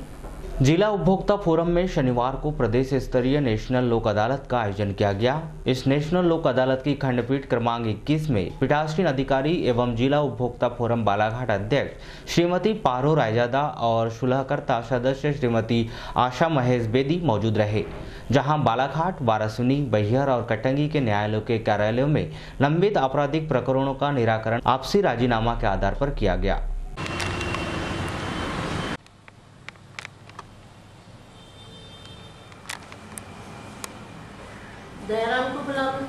जिला उपभोक्ता फोरम में शनिवार को प्रदेश स्तरीय नेशनल लोक अदालत का आयोजन किया गया। इस नेशनल लोक अदालत की खंडपीठ क्रमांक 21 में पीठासीन अधिकारी एवं जिला उपभोक्ता फोरम बालाघाट अध्यक्ष श्रीमती पारो रायजादा और सुलहकर्ता सदस्य श्रीमती आशा महेश बेदी मौजूद रहे, जहां बालाघाट, वारासिनी, बैहर और कटंगी के न्यायालयों के कार्यालयों में लंबित आपराधिक प्रकरणों का निराकरण आपसी राजीनामा के आधार पर किया गया। दयाराम को बुला लो।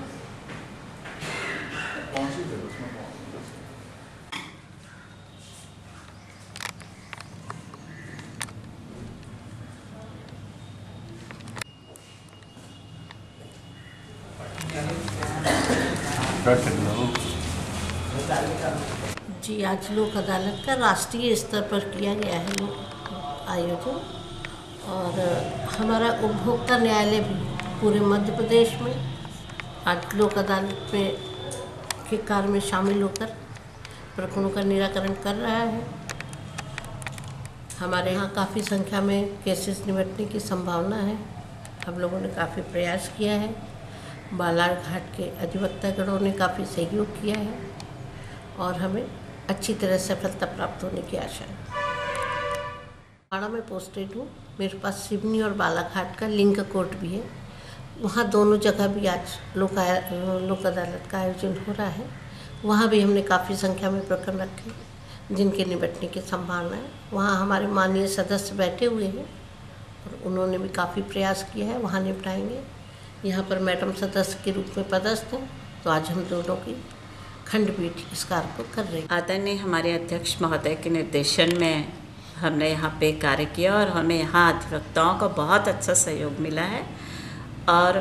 जी, आज लोक अदालत का राष्ट्रीय स्तर पर किया गया है आयोजन, और हमारा उपभोक्ता न्यायालय भी पूरे मध्य प्रदेश में आज लोक अदालत में के कार्य में शामिल होकर प्रकरणों का निराकरण कर रहा है। हमारे यहाँ काफ़ी संख्या में केसेस निपटने की संभावना है। हम लोगों ने काफ़ी प्रयास किया है, बालाघाट के अधिवक्तागणों ने काफ़ी सहयोग किया है और हमें अच्छी तरह सफलता प्राप्त होने की आशा है। पाड़ा में पोस्टेड हूँ, मेरे पास सिवनी और बालाघाट का लिंक कोर्ट भी है। वहाँ दोनों जगह भी आज लोक अदालत का आयोजन हो रहा है। वहाँ भी हमने काफ़ी संख्या में प्रकरण रखे जिनके निपटने की संभावना है। वहाँ हमारे माननीय सदस्य बैठे हुए हैं और उन्होंने भी काफ़ी प्रयास किया है, वहाँ निपटाएंगे। यहाँ पर मैडम सदस्य के रूप में पदस्थ हैं, तो आज हम दोनों की खंडपीठ इस कार्य को कर रही है। आदरणीय हमारे अध्यक्ष महोदय के निर्देशन में हमने यहाँ पे कार्य किया और हमें यहाँ अधिवक्ताओं का बहुत अच्छा सहयोग मिला है। और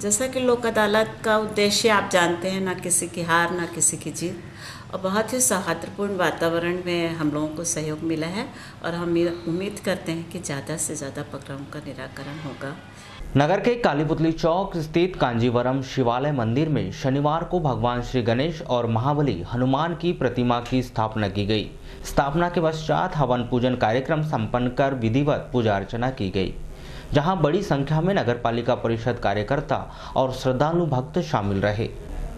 जैसा कि लोक अदालत का उद्देश्य आप जानते हैं, ना किसी की हार ना किसी की जीत, और बहुत ही सौहार्दपूर्ण वातावरण में हम लोगों को सहयोग मिला है और हम उम्मीद करते हैं कि ज़्यादा से ज़्यादा प्रकरणों का निराकरण होगा। नगर के कालीपुतली चौक स्थित कांजीवरम शिवालय मंदिर में शनिवार को भगवान श्री गणेश और महाबली हनुमान की प्रतिमा की स्थापना की गई। स्थापना के पश्चात हवन पूजन कार्यक्रम संपन्न कर विधिवत पूजा अर्चना की गई, जहां बड़ी संख्या में नगरपालिका परिषद कार्यकर्ता और श्रद्धालु भक्त शामिल रहे।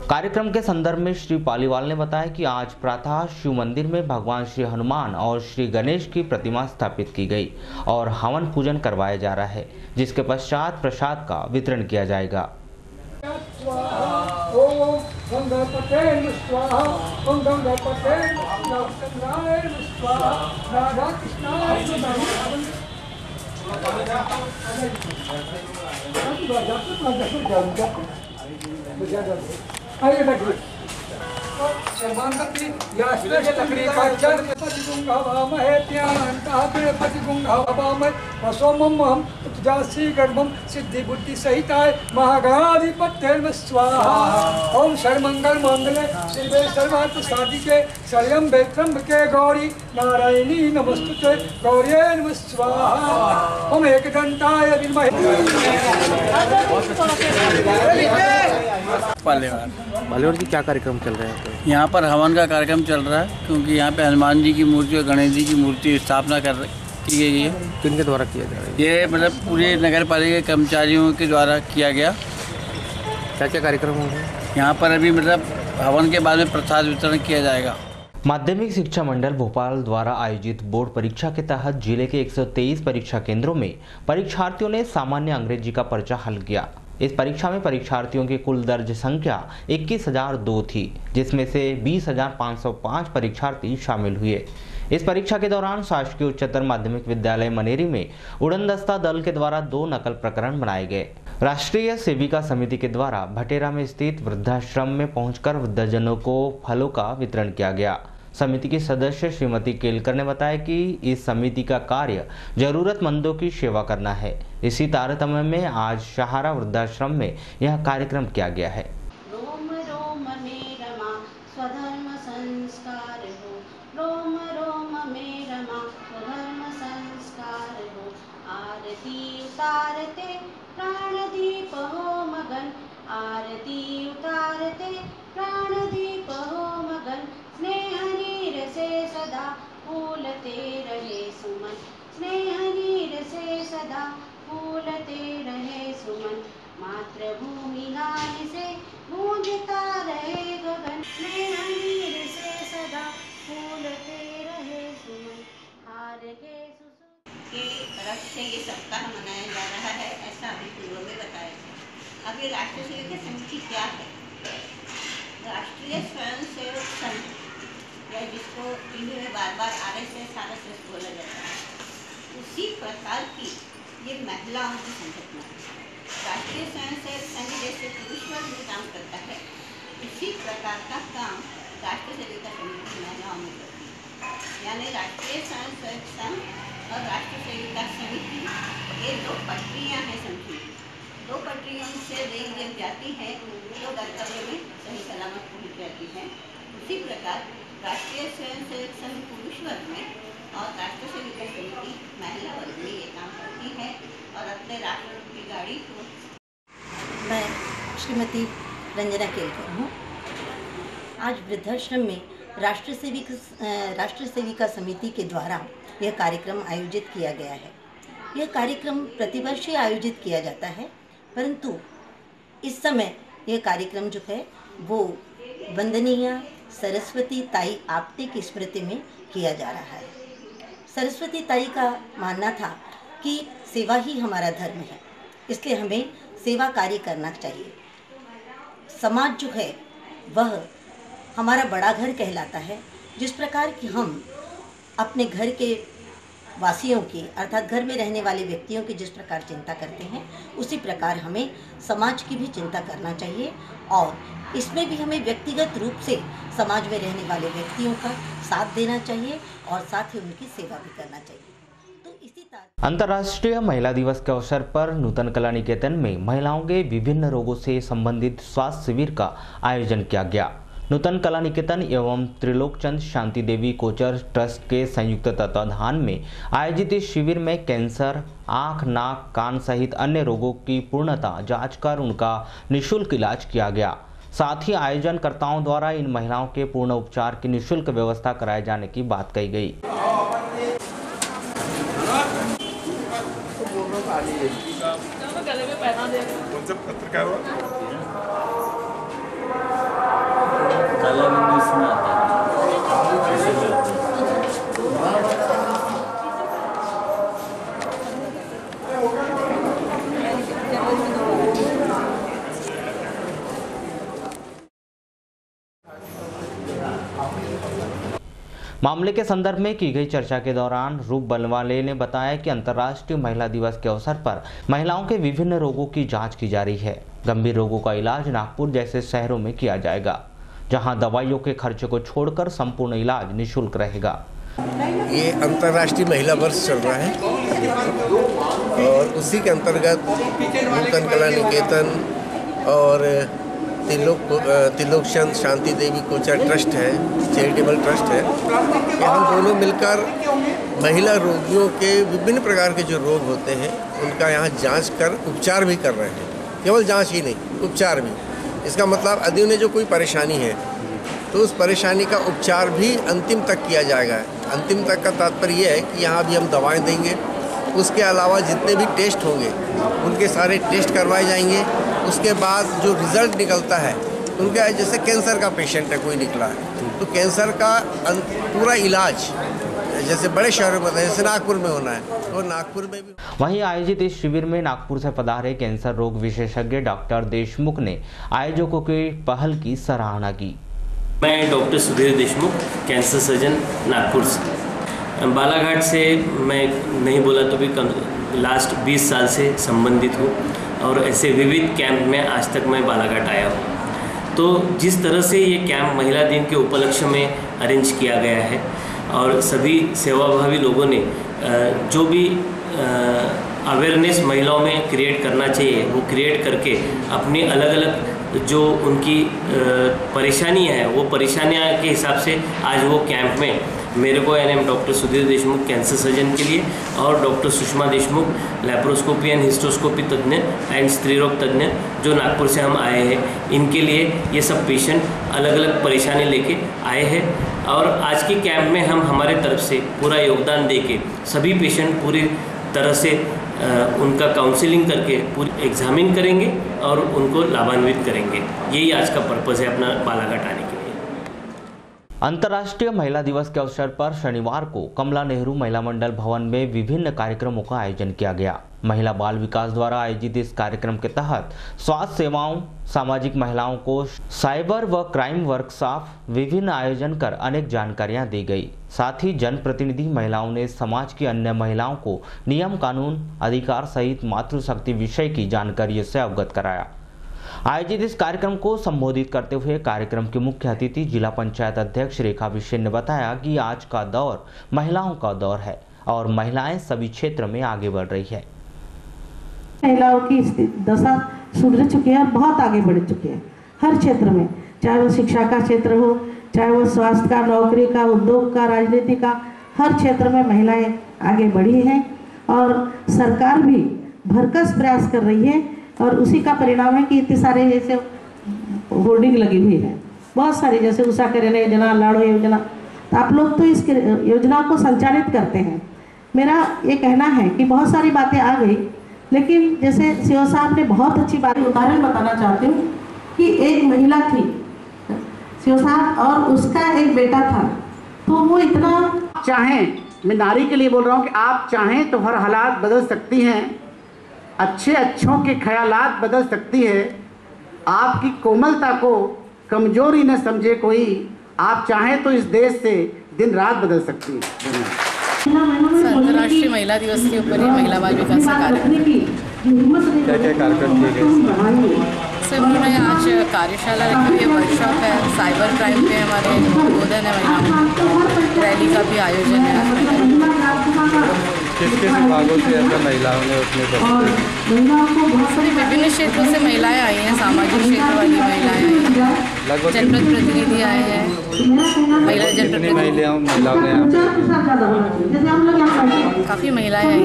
कार्यक्रम के संदर्भ में श्री पालीवाल ने बताया कि आज प्रातः शिव मंदिर में भगवान श्री हनुमान और श्री गणेश की प्रतिमा स्थापित की गई और हवन पूजन करवाया जा रहा है, जिसके पश्चात प्रसाद का वितरण किया जाएगा। सिद्धि बुद्धि सहिताय महागणाधिपत्य स्वाहा। ओम सर्वमंगल मंगले शिवे सर्वार्थ साधिके शल्यम वेत्रम्बके गौरी नारायणी नमस्तुते गौर्ये नमः स्वाहा। ओम एकदंताय विद्महे। पालीवाल जी, क्या कार्यक्रम चल रहा है? यहाँ पर हवन का कार्यक्रम चल रहा है, क्योंकि यहाँ पे हनुमान जी की मूर्ति और गणेश जी की मूर्ति स्थापना की गई है। किनके द्वारा किया जा रहा है? ये मतलब पूरे नगर पालिका के कर्मचारियों के द्वारा किया गया। क्या क्या कार्यक्रम होंगे यहाँ पर? अभी मतलब हवन के बाद में प्रसाद वितरण किया जाएगा। माध्यमिक शिक्षा मंडल भोपाल द्वारा आयोजित बोर्ड परीक्षा के तहत जिले के 123 परीक्षा केंद्रों में परीक्षार्थियों ने सामान्य अंग्रेजी का पर्चा हल किया। इस परीक्षा में परीक्षार्थियों की कुल दर्ज संख्या 21,002 थी, जिसमें से 20,505 परीक्षार्थी शामिल हुए। इस परीक्षा के दौरान शासकीय उच्चतर माध्यमिक विद्यालय मनेरी में उड़नदस्ता दल के द्वारा 2 नकल प्रकरण बनाए गए। राष्ट्रीय सेविका समिति के द्वारा भटेरा में स्थित वृद्धाश्रम में पहुंचकर वृद्धजनों को फलों का वितरण किया गया। समिति की सदस्य श्रीमती केलकर ने बताया कि इस समिति का कार्य जरूरतमंदों की सेवा करना है। इसी तारतम्य में आज सहारा वृद्धाश्रम में यह कार्यक्रम किया गया है। रोम रोम में रमा स्वधर्म संस्कार हो, रोम रोम में रमा स्वधर्म संस्कार हो। आरती उतारते प्राणदीप हो मगन, आरती उतारते प्राणदीप हो मगन। स्नेह नीर से सदा फूलते रहे सुमन, स्नेह नीर से मातृभूमि गान से गूंजता रहे गगन में, अमीर से सदा फूलते रहे सुमन हार के के तरफ से ये सप्ताह मनाया जा रहा है, ऐसा अभी पूर्व में बताया था। अब ये राष्ट्रीय सेविका समिति क्या है? राष्ट्रीय स्वयंसेवक संघ, या जिसको टीवी में बार बार RSS बोला जाता है, उसी प्रकार की ये महिलाओं की संगठन है। राष्ट्रीय स्वयंसेवक संघ जैसे पुरुष वर्ग में काम करता है, इसी प्रकार का काम राष्ट्रीय सेविका समिति महिलाओं में करती है। यानी राष्ट्रीय स्वयंसेवक संघ और राष्ट्रीय सेविका समिति ये दो पटरियाँ हैं समझी। दो पटरियों से रेल जब जाती है तो गंतव्य में सही सलामत पहुँच जाती है। उसी प्रकार राष्ट्रीय स्वयंसेवक संघ पुरुष वर्ग में और राष्ट्रीय सेविका समिति महिला वर्ग में ये काम करती है और अपने राष्ट्र की गाड़ी को। मैं श्रीमती रंजना केलकर हूँ। आज वृद्धाश्रम में राष्ट्रीय सेविका समिति के द्वारा यह कार्यक्रम आयोजित किया गया है। यह कार्यक्रम प्रतिवर्ष ही आयोजित किया जाता है, परंतु इस समय यह कार्यक्रम जो है वो वंदनीय सरस्वती ताई आपटे की स्मृति में किया जा रहा है। सरस्वती ताई का मानना था कि सेवा ही हमारा धर्म है, इसलिए हमें सेवा कार्य करना चाहिए। समाज जो है वह हमारा बड़ा घर कहलाता है। जिस प्रकार कि हम अपने घर के वासियों की अर्थात घर में रहने वाले व्यक्तियों की जिस प्रकार चिंता करते हैं, उसी प्रकार हमें समाज की भी चिंता करना चाहिए और इसमें भी हमें व्यक्तिगत रूप से समाज में रहने वाले व्यक्तियों का साथ देना चाहिए और साथ ही उनकी सेवा भी करना चाहिए। अंतर्राष्ट्रीय महिला दिवस के अवसर पर नूतन कला निकेतन में महिलाओं के विभिन्न रोगों से संबंधित स्वास्थ्य शिविर का आयोजन किया गया। नूतन कला निकेतन एवं त्रिलोकचंद शांति देवी कोचर ट्रस्ट के संयुक्त तत्वाधान में आयोजित इस शिविर में कैंसर, आँख, नाक, कान सहित अन्य रोगों की पूर्णतः जांच कर उनका निःशुल्क इलाज किया गया। साथ ही आयोजनकर्ताओं द्वारा इन महिलाओं के पूर्ण उपचार की निःशुल्क व्यवस्था कराए जाने की बात कही गई। मामले के संदर्भ में की गई चर्चा के दौरान रूप बलवाले ने बताया कि अंतर्राष्ट्रीय महिला दिवस के अवसर पर महिलाओं के विभिन्न रोगों की जांच की जा रही है। गंभीर रोगों का इलाज नागपुर जैसे शहरों में किया जाएगा, जहां दवाइयों के खर्चे को छोड़कर संपूर्ण इलाज निःशुल्क रहेगा। ये अंतर्राष्ट्रीय महिला वर्ष चल रहा है और उसी के अंतर्गत नूतन कला निकेतन और त्रिलोकचंद शांति देवी कोचर ट्रस्ट है, चैरिटेबल ट्रस्ट है, कि हम दोनों मिलकर महिला रोगियों के विभिन्न प्रकार के जो रोग होते हैं उनका यहाँ जांच कर उपचार भी कर रहे हैं। केवल जांच ही नहीं, उपचार भी। इसका मतलब यदि उन्हें जो कोई परेशानी है तो उस परेशानी का उपचार भी अंतिम तक किया जाएगा। अंतिम तक का तात्पर्य यह है कि यहाँ भी हम दवाएँ देंगे, उसके अलावा जितने भी टेस्ट होंगे उनके सारे टेस्ट करवाए जाएंगे। उसके बाद जो रिज़ल्ट निकलता है उनका, जैसे कैंसर का पेशेंट है कोई निकला है तो कैंसर का पूरा इलाज जैसे बड़े शहरों में जैसे नागपुर में होना है तो नागपुर में भी। वहीं आयोजित इस शिविर में नागपुर से पधारे कैंसर रोग विशेषज्ञ डॉक्टर देशमुख ने आयोजकों की पहल की सराहना की। मैं doctor Sudhir Deshmukh, cancer surgeon Nagpur से। बालाघाट से मैं नहीं बोला तो भी लास्ट 20 साल से संबंधित हूँ और ऐसे विविध कैंप में आज तक मैं बालाघाट आया हूँ। तो जिस तरह से ये कैंप महिला दिन के उपलक्ष्य में अरेंज किया गया है और सभी सेवाभावी लोगों ने जो भी अवेयरनेस महिलाओं में क्रिएट करना चाहिए वो क्रिएट करके अपनी अलग अलग जो उनकी परेशानियाँ हैं वो परेशानियाँ के हिसाब से आज वो कैंप में मेरे को यानी doctor Sudhir Deshmukh cancer surgeon के लिए और doctor Sushma Deshmukh laparoscopy and hysteroscopy तज्ञ एंड स्त्री रोग तज्ञ जो नागपुर से हम आए हैं, इनके लिए ये सब पेशेंट अलग अलग परेशानी लेके आए हैं और आज के कैंप में हम हमारे तरफ से पूरा योगदान देके सभी पेशेंट पूरी तरह से उनका काउंसलिंग करके पूरी एग्जामिन करेंगे और उनको लाभान्वित करेंगे। यही आज का पर्पज़ है अपना बालाघाट आने के लिए। अंतर्राष्ट्रीय महिला दिवस के अवसर पर शनिवार को कमला नेहरू महिला मंडल भवन में विभिन्न कार्यक्रमों का आयोजन किया गया। महिला बाल विकास द्वारा आयोजित इस कार्यक्रम के तहत स्वास्थ्य सेवाओं, सामाजिक महिलाओं को साइबर व क्राइम वर्कशॉप, विभिन्न आयोजन कर अनेक जानकारियां दी गई। साथ ही जनप्रतिनिधि महिलाओं ने समाज की अन्य महिलाओं को नियम, कानून, अधिकार सहित मातृशक्ति विषय की जानकारी से अवगत कराया। आयोजित इस कार्यक्रम को संबोधित करते हुए कार्यक्रम के मुख्य अतिथि जिला पंचायत अध्यक्ष रेखा बिश्रेन ने बताया कि आज का दौर महिलाओं का दौर है और महिलाएं सभी क्षेत्र में आगे बढ़ रही है। महिलाओं की दशा सुधर चुकी है और बहुत आगे बढ़ चुकी है हर क्षेत्र में, चाहे वो शिक्षा का क्षेत्र हो, चाहे वो स्वास्थ्य का, नौकरी का, उद्योग का, राजनीति का, हर क्षेत्र में महिलाएं आगे बढ़ी हैं और सरकार भी भरकस प्रयास कर रही है और उसी का परिणाम है कि इतने सारे जैसे होर्डिंग लगी हुई है, बहुत सारी, जैसे उषा किरण योजना, लाड़ो योजना, तो आप लोग तो इस योजना को संचालित करते हैं। मेरा ये कहना है कि बहुत सारी बातें आ गई, लेकिन जैसे सीओ साहब ने बहुत अच्छी बात, उदाहरण बताना चाहती हूँ कि एक महिला थी सीओ साहब और उसका एक बेटा था, तो वो इतना चाहें, मैं नारी के लिए बोल रहा हूँ कि आप चाहें तो हर हालात बदल सकती हैं, अच्छे अच्छों के ख्यालात बदल सकती है, आपकी कोमलता को कमजोरी न समझे कोई, आप चाहें तो इस देश से दिन रात बदल सकती है। अंतर्राष्ट्रीय महिला दिवस के ऊपर ही महिला बाल विकास का कार्यक्रम, क्या क्या कार्यक्रम किए गए? सर उन्होंने आज कार्यशाला रखी हुई है, वर्कशॉप है, साइबर क्राइम पे हमारे उद्बोधन है, महिलाओं रैली का भी आयोजन है। किस किस विभागों से ऐसे महिलाओं ने उसमें सभी विभिन्न क्षेत्रों से महिलाएं आई हैं, सामाजिक क्षेत्र वाली महिलाएं आई हैं, जनप्रतिनिधि आए हैं, महिला जनप्रतिनिधि, महिलाओं ने काफ़ी महिलाएं आई।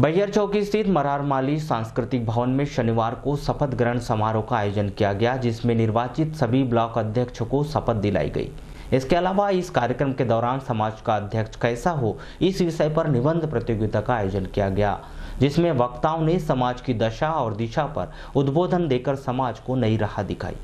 बैहर चौकी स्थित मरार माली सांस्कृतिक भवन में शनिवार को शपथ ग्रहण समारोह का आयोजन किया गया, जिसमें निर्वाचित सभी ब्लॉक अध्यक्षों को शपथ दिलाई गई। इसके अलावा इस कार्यक्रम के दौरान समाज का अध्यक्ष कैसा हो, इस विषय पर निबंध प्रतियोगिता का आयोजन किया गया, जिसमें वक्ताओं ने समाज की दशा और दिशा पर उद्बोधन देकर समाज को नई राह दिखाई।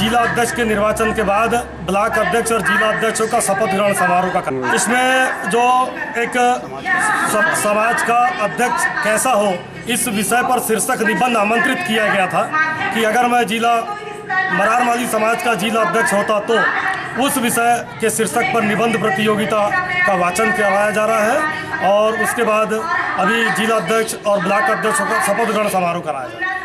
जिला अध्यक्ष के निर्वाचन के बाद ब्लॉक अध्यक्ष और जिला अध्यक्षों का शपथ ग्रहण समारोह का कार्यक्रम, इसमें जो एक समाज का अध्यक्ष कैसा हो इस विषय पर शीर्षक निबंध आमंत्रित किया गया था कि अगर मैं जिला मरार माली समाज का जिला अध्यक्ष होता तो उस विषय के शीर्षक पर निबंध प्रतियोगिता का वाचन करवाया जा रहा है और उसके बाद अभी जिला अध्यक्ष और ब्लॉक अध्यक्षों का शपथ ग्रहण समारोह कराया जा रहा है।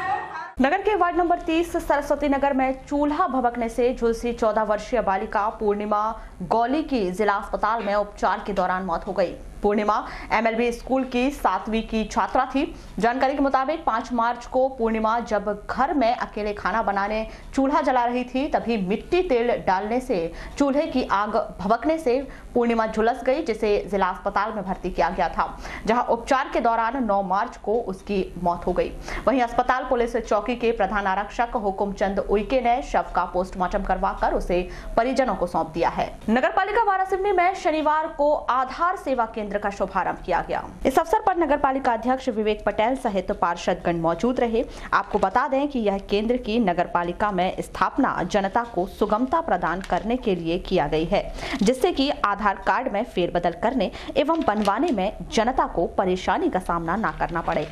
नगर के वार्ड नंबर 30 सरस्वती नगर में चूल्हा भभकने से झुलसी 14 वर्षीय बालिका पूर्णिमा गौली की जिला अस्पताल में उपचार के दौरान मौत हो गई। पूर्णिमा MLB स्कूल की 7वीं की छात्रा थी। जानकारी के मुताबिक 5 मार्च को पूर्णिमा जब घर में अकेले खाना बनाने चूल्हा जला रही थी, तभी मिट्टी तेल डालने से चूल्हे की आग भभकने से पूर्णिमा झुलस गई, जिसे जिला अस्पताल में भर्ती किया गया था, जहां उपचार के दौरान 9 मार्च को उसकी मौत हो गई। वहीं अस्पताल पुलिस चौकी के प्रधान आरक्षक हुकुमचंद उइके ने शव का पोस्टमार्टम करवाकर उसे परिजनों को सौंप दिया है। नगर पालिका वारासिवनी में शनिवार को आधार सेवा केंद्र का शुभारंभ किया गया। इस अवसर पर नगर पालिका अध्यक्ष विवेक पटेल सहित पार्षदगण मौजूद रहे। आपको बता दें कि यह केंद्र की नगर पालिका में स्थापना जनता को सुगमता प्रदान करने के लिए किया गई है, जिससे कि आधार कार्ड में फेरबदल करने एवं बनवाने में जनता को परेशानी का सामना न करना पड़े।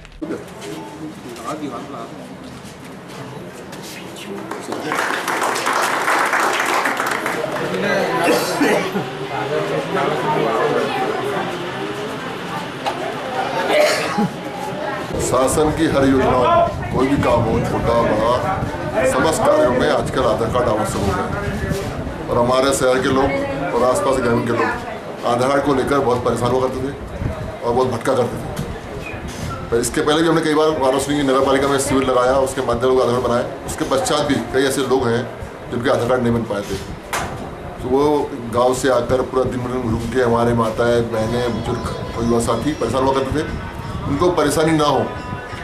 शासन की हर योजना कोई भी काम हो, छोटा बड़ा, समस्त कार्यों में आजकल आधार कार्ड आवश्यक हो गया और हमारे शहर के लोग और आसपास के ग्रामीण के लोग आधार कार्ड को लेकर बहुत परेशान हुआ करते थे और बहुत भटका करते थे। पर इसके पहले भी हमने कई बार वाराणसी की नगर पालिका में शिविर लगाया, उसके माध्यम से आधार कार्ड बनाए। उसके पश्चात भी कई ऐसे लोग हैं जिनके आधार कार्ड नहीं बन पाए थे, तो वो गांव से आकर पूरा दिन घूम के हमारे माताएं, बहनें, बुजुर्ग और युवा साथी परेशान हुआ करते थे। उनको परेशानी ना हो,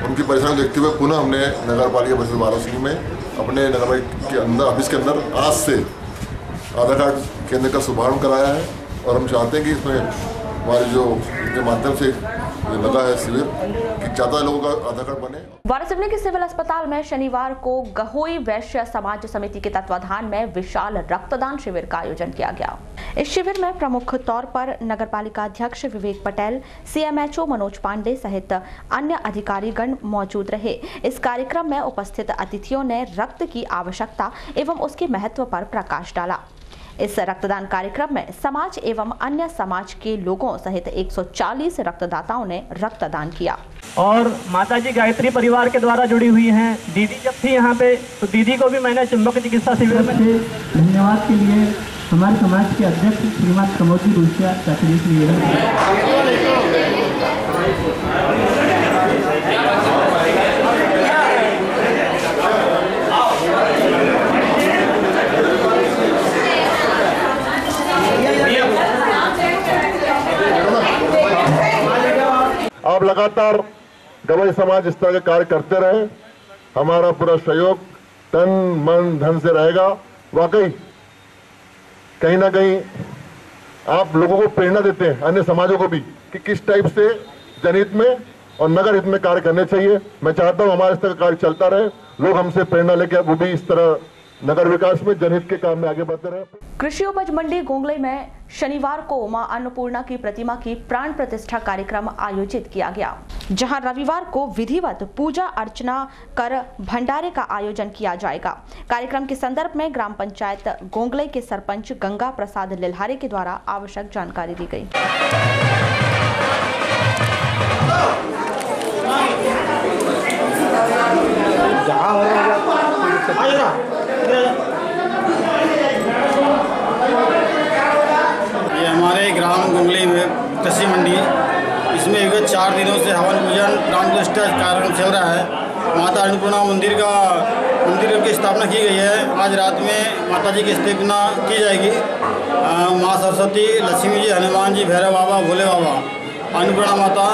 उनकी परेशानी को देखते हुए पुनः हमने नगर पालिका परिषद वाराणसी में अपने नगर पालिका के अंदर ऑफिस के अंदर आज से आधार कार्ड केंद्र का शुभारंभ कराया है। और हम चाहते हैं कि इसमें हमारे जो इनके माध्यम से लगा है शिविर कि ज़्यादा लोगों का आधार कार्ड बने। वाराणसी के सिविल अस्पताल में शनिवार को गहोई वैश्य समाज समिति के तत्वाधान में विशाल रक्तदान शिविर का आयोजन किया गया। इस शिविर में प्रमुख तौर पर नगरपालिका अध्यक्ष विवेक पटेल, CMHO मनोज पांडे सहित अन्य अधिकारीगण मौजूद रहे। इस कार्यक्रम में उपस्थित अतिथियों ने रक्त की आवश्यकता एवं उसके महत्व पर प्रकाश डाला। इस रक्तदान कार्यक्रम में समाज एवं अन्य समाज के लोगों सहित 140 रक्तदाताओं ने रक्तदान किया। और माताजी गायत्री परिवार के द्वारा जुड़ी हुई हैं। दीदी जब थी यहाँ पे तो दीदी को भी मैंने चुंबक चिकित्सा शिविर में धन्यवाद के लिए हमारे समाज के अध्यक्ष श्रीमती कमोदी गुलसिया तशरीफ लिए। आप लगातार गवई समाज इस तरह के कार्य करते रहे, हमारा पूरा सहयोग तन मन धन से रहेगा। वाकई कहीं ना कहीं आप लोगों को प्रेरणा देते हैं, अन्य समाजों को भी, कि किस टाइप से जनहित में और नगर हित में कार्य करने चाहिए। मैं चाहता हूं हमारा इस तरह का कार्य चलता रहे, लोग हमसे प्रेरणा लेकर वो भी इस तरह नगर विकास में जनहित के काम में आगे बढ़ते रहे। कृषि उपज मंडी गोंगले में शनिवार को मां अन्नपूर्णा की प्रतिमा की प्राण प्रतिष्ठा कार्यक्रम आयोजित किया गया, जहां रविवार को विधिवत पूजा अर्चना कर भंडारे का आयोजन किया जाएगा। कार्यक्रम के संदर्भ में ग्राम पंचायत गोंगले के सरपंच गंगा प्रसाद लिल्हारे के द्वारा आवश्यक जानकारी दी गई। ये हमारे ग्राम गोंगले में कृषि मंडी, इसमें विगत 4 दिनों से हवन पूजन प्राण प्रतिष्ठा कार्यक्रम चल रहा है। माता अन्नपूर्णा मंदिर की स्थापना की गई है। आज रात में माता जी की स्थापना की जाएगी। माँ सरस्वती, लक्ष्मी जी, हनुमान जी, भैरव बाबा, भोले बाबा, अन्नपूर्णा माता,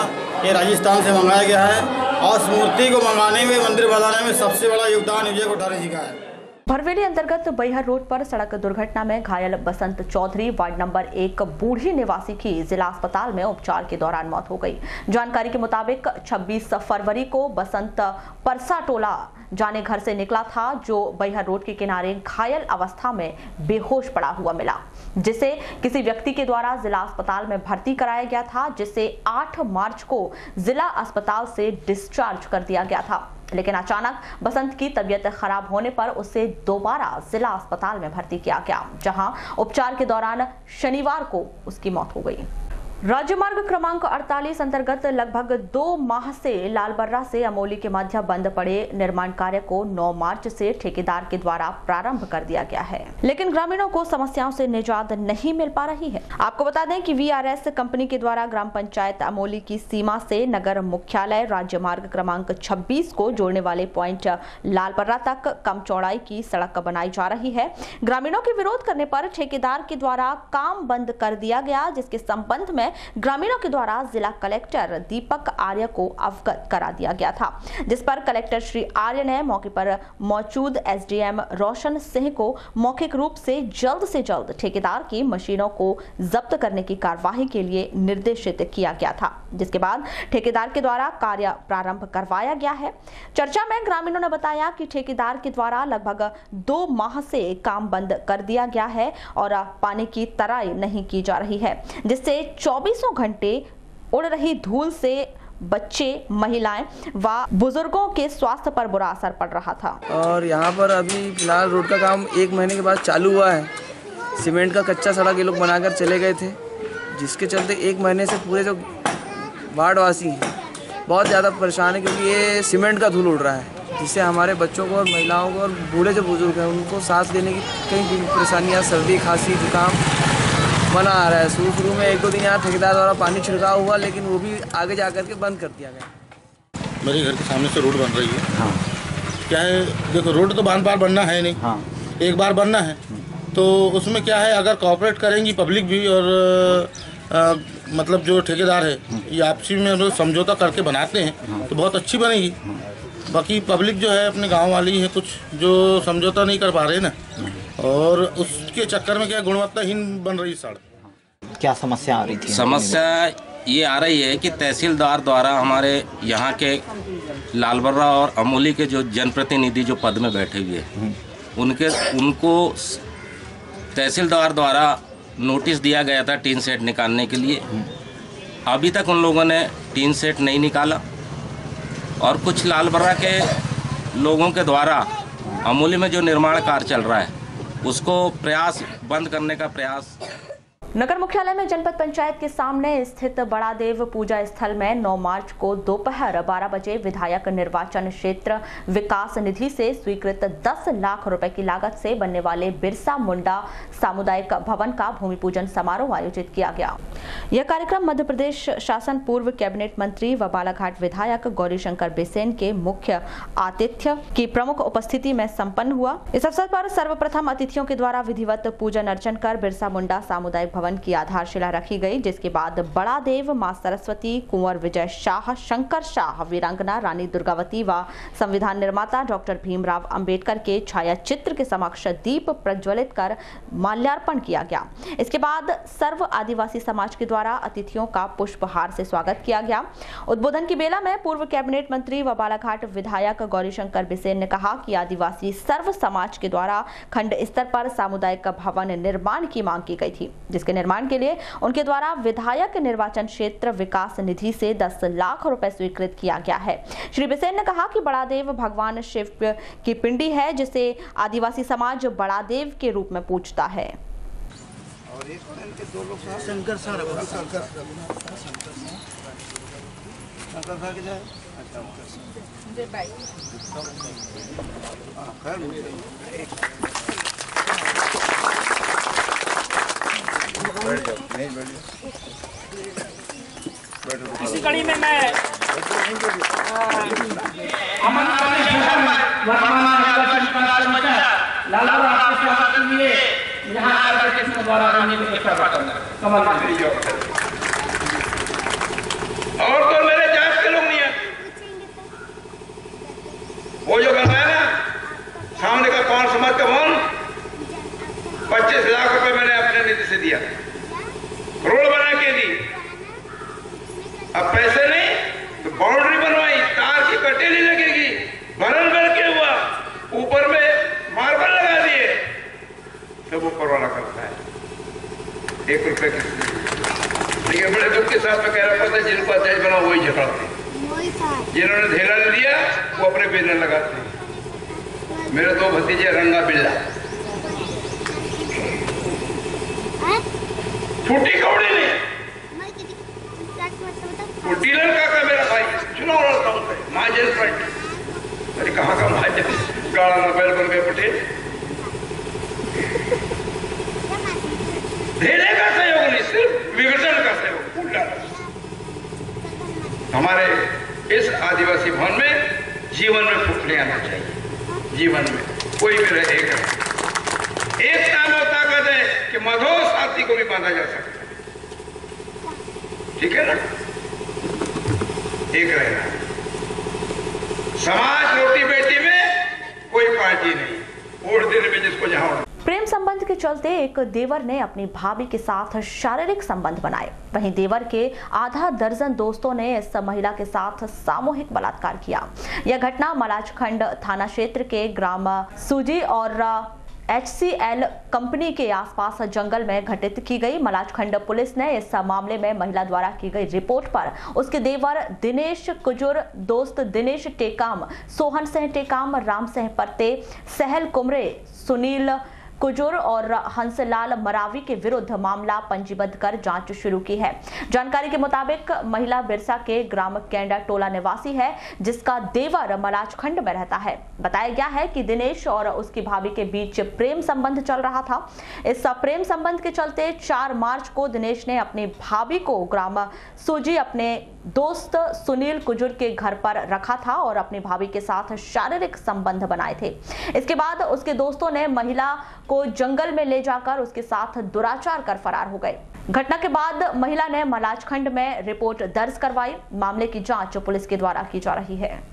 ये राजस्थान से मंगाया गया है। और इस मूर्ति को मंगाने में, मंदिर बनाने में सबसे बड़ा योगदान विजय कोठारी जी का है। भरवेली अंतर्गत बैहर रोड पर सड़क दुर्घटना में घायल बसंत चौधरी वार्ड नंबर 1 बूढ़ी निवासी की जिला अस्पताल में उपचार के दौरान मौत हो गई। जानकारी के मुताबिक 26 फरवरी को बसंत परसा टोला जाने घर से निकला था, जो बैहर रोड के किनारे घायल अवस्था में बेहोश पड़ा हुआ मिला, जिसे किसी व्यक्ति के द्वारा जिला अस्पताल में भर्ती कराया गया था, जिसे 8 मार्च को जिला अस्पताल से डिस्चार्ज कर दिया गया था। लेकिन अचानक बसंत की तबीयत खराब होने पर उसे दोबारा जिला अस्पताल में भर्ती किया गया, जहां उपचार के दौरान शनिवार को उसकी मौत हो गई। राज्य मार्ग क्रमांक 48 अंतर्गत लगभग 2 माह से लालबर्रा से अमोली के मध्य बंद पड़े निर्माण कार्य को 9 मार्च से ठेकेदार के द्वारा प्रारंभ कर दिया गया है, लेकिन ग्रामीणों को समस्याओं से निजात नहीं मिल पा रही है। आपको बता दें कि VRS कंपनी के द्वारा ग्राम पंचायत अमोली की सीमा से नगर मुख्यालय राज्य मार्ग क्रमांक 26 को जोड़ने वाले पॉइंट लालबर्रा तक कम चौड़ाई की सड़क बनाई जा रही है। ग्रामीणों के विरोध करने पर ठेकेदार के द्वारा काम बंद कर दिया गया, जिसके संबंध में ग्रामीणों के द्वारा जिला कलेक्टर दीपक आर्य को अवगत करा दिया गया था, जिस पर कलेक्टर श्री आर्य ने मौके पर मौजूद SDM रोशन सिंह को मौखिक रूप से जल्द ठेकेदार की मशीनों को जब्त करने की कार्यवाही के लिए निर्देशित किया गया था, जिसके बाद ठेकेदार के द्वारा कार्य प्रारंभ करवाया गया है। चर्चा में ग्रामीणों ने बताया कि ठेकेदार के द्वारा लगभग 2 माह से काम बंद कर दिया गया है और पानी की तराई नहीं की जा रही है, जिससे 24 घंटे उड़ रही धूल से बच्चे, महिलाएं व बुजुर्गों के स्वास्थ्य पर बुरा असर पड़ रहा था। और यहाँ पर अभी फिलहाल रोड का काम 1 महीने के बाद चालू हुआ है। सीमेंट का कच्चा सड़क ये लोग बनाकर चले गए थे, जिसके चलते 1 महीने से पूरे जो वार्डवासी हैं बहुत ज़्यादा परेशान है, क्योंकि ये सीमेंट का धूल उड़ रहा है। जिससे हमारे बच्चों को और महिलाओं को और बूढ़े जो बुजुर्ग हैं उनको सांस लेने की कई परेशानियाँ, सर्दी, खांसी, जुकाम बना आ रहा है। शुरू में 1-2 दिन यहाँ ठेकेदार द्वारा पानी छिड़काव हुआ, लेकिन वो भी आगे जा कर के बंद कर दिया गया। मेरे घर के सामने से रोड बन रही है। हाँ। क्या है, देखो रोड तो बार बनना है नहीं। हाँ। एक बार बनना है तो उसमें क्या है, अगर कॉपरेट करेंगी पब्लिक भी और मतलब जो ठेकेदार है ये आपसी में हम समझौता करके बनाते हैं तो बहुत अच्छी बनेगी। बाकी पब्लिक जो है अपने गांव वाली है, कुछ जो समझौता नहीं कर पा रहे ना, और उसके चक्कर में क्या गुणवत्ताहीन बन रही सड़क। क्या समस्या आ रही थी? समस्या ये आ रही है कि तहसीलदार द्वारा हमारे यहाँ के लालबर्रा और अमोली के जो जनप्रतिनिधि जो पद में बैठे हुए हैं उनको तहसीलदार द्वारा नोटिस दिया गया था टीन सेट निकालने के लिए। अभी तक उन लोगों ने टीन सेट नहीं निकाला और कुछ लालबर्रा के लोगों के द्वारा अमोली में जो निर्माण कार्य चल रहा है उसको बंद करने का प्रयास। नगर मुख्यालय में जनपद पंचायत के सामने स्थित बड़ादेव पूजा स्थल में 9 मार्च को दोपहर 12 बजे विधायक निर्वाचन क्षेत्र विकास निधि से स्वीकृत 10 लाख रुपए की लागत से बनने वाले बिरसा मुंडा सामुदायिक भवन का भूमि पूजन समारोह आयोजित किया गया। यह कार्यक्रम मध्य प्रदेश शासन पूर्व कैबिनेट मंत्री व बालाघाट विधायक गौरीशंकर बिसेन के मुख्य आतिथ्य की प्रमुख उपस्थिति में संपन्न हुआ। इस अवसर पर सर्वप्रथम अतिथियों के द्वारा विधिवत पूजन अर्चन कर बिरसा मुंडा सामुदायिक भवन की आधारशिला रखी गई, जिसके बाद बड़ादेव, मां सरस्वती, कुंवर विजय शाह, शंकर शाह, वीरांगना रानी दुर्गावती व संविधान निर्माता डॉक्टर भीमराव अंबेडकर के छाया चित्र के समक्ष दीप प्रज्वलित कर माल्यार्पण किया गया। इसके बाद सर्व आदिवासी समाज के द्वारा अतिथियों का पुष्पहार से स्वागत किया गया। उद्बोधन की बेला में पूर्व कैबिनेट मंत्री व बालाघाट विधायक गौरीशंकर बिसेन ने कहा कि आदिवासी सर्व समाज के द्वारा खंड स्तर पर सामुदायिक भवन निर्माण की मांग की गई थी, जिसके निर्माण के लिए उनके द्वारा विधायक निर्वाचन क्षेत्र विकास निधि से 10 लाख रुपए स्वीकृत किया गया है। श्री बिसेन ने कहा कि बड़ादेव भगवान शिव की पिंडी है, जिसे आदिवासी समाज बड़ादेव के रूप में पूजता है। और एक के 2 लोग शंकर सार के जाए। इसी कड़ी में मैं अमन और तो मेरे जांच के लोग नहीं है। वो जो बनाया ना सामने का कौन समाज का भवन 25 लाख रुपए मैंने अपने निधि से दिया, रोड बना के दी। अब पैसे नहीं तो बाउंड्री बनवाई, तार की कटेली लगेगी, भरन करके हुआ, ऊपर में मार्बल लगा दिए, सब ऊपर वाला करता है। 1 रुपए की लेकिन बड़े दुख के साथ में कह रहा था जिनको अध्यक्ष बना वही झगड़ते, जिन्होंने धेला ले लिया वो अपने बैनर लगाते। मेरे 2 भतीजे रंगा बिल्ला फूटी कौड़ी नहीं, वो डीलर का मेरा भाई चुनाव लड़ता हूँ महाजन फ्रंट। अरे कहाँ का महाजन, गाड़ा नोबेल बन गए पटेल। धेले का सहयोग नहीं, सिर्फ विघटन का सहयोग। हमारे इस आदिवासी भवन में जीवन में फूट नहीं आना चाहिए। जीवन में कोई भी रहे एक नाम ताकत है कि मधो साथी को भी बांधा जा सकता है, ठीक है ना। एक रहना समाज रोटी बेटी में कोई पार्टी नहीं, वोट देने में जिसको जहां। प्रेम संबंध के चलते एक देवर ने अपनी भाभी के साथ शारीरिक संबंध बनाए, वहीं देवर के आधा दर्जन दोस्तों ने इस महिला के साथ सामूहिक बलात्कार किया। यह घटना मलाजखंड थाना क्षेत्र के ग्राम सूजी और HCL कंपनी के आसपास जंगल में घटित की गई। मलाजखंड पुलिस ने इस मामले में महिला द्वारा की गई रिपोर्ट पर उसके देवर दिनेश कुजुर, दोस्त दिनेश टेकाम, सोहन सिंह टेकाम, राम सिंह परते, सहल कुमरे, सुनील कुजूर और हंसलाल मरावी के विरुद्ध मामला पंजीबद्ध कर जांच शुरू की है। जानकारी के मुताबिक महिला बिरसा के ग्राम केंडा टोला निवासी है, जिसका देवर मलाजखंड में रहता है। बताया गया है कि दिनेश और उसकी भाभी के बीच प्रेम संबंध चल रहा था। इस प्रेम संबंध के चलते 4 मार्च को दिनेश ने अपनी भाभी को ग्राम सूजी अपने दोस्त सुनील कुजूर के घर पर रखा था और अपनी भाभी के साथ शारीरिक संबंध बनाए थे। इसके बाद उसके दोस्तों ने महिला को जंगल में ले जाकर उसके साथ दुराचार कर फरार हो गए। घटना के बाद महिला ने मलाजखंड में रिपोर्ट दर्ज करवाई। मामले की जांच पुलिस के द्वारा की जा रही है।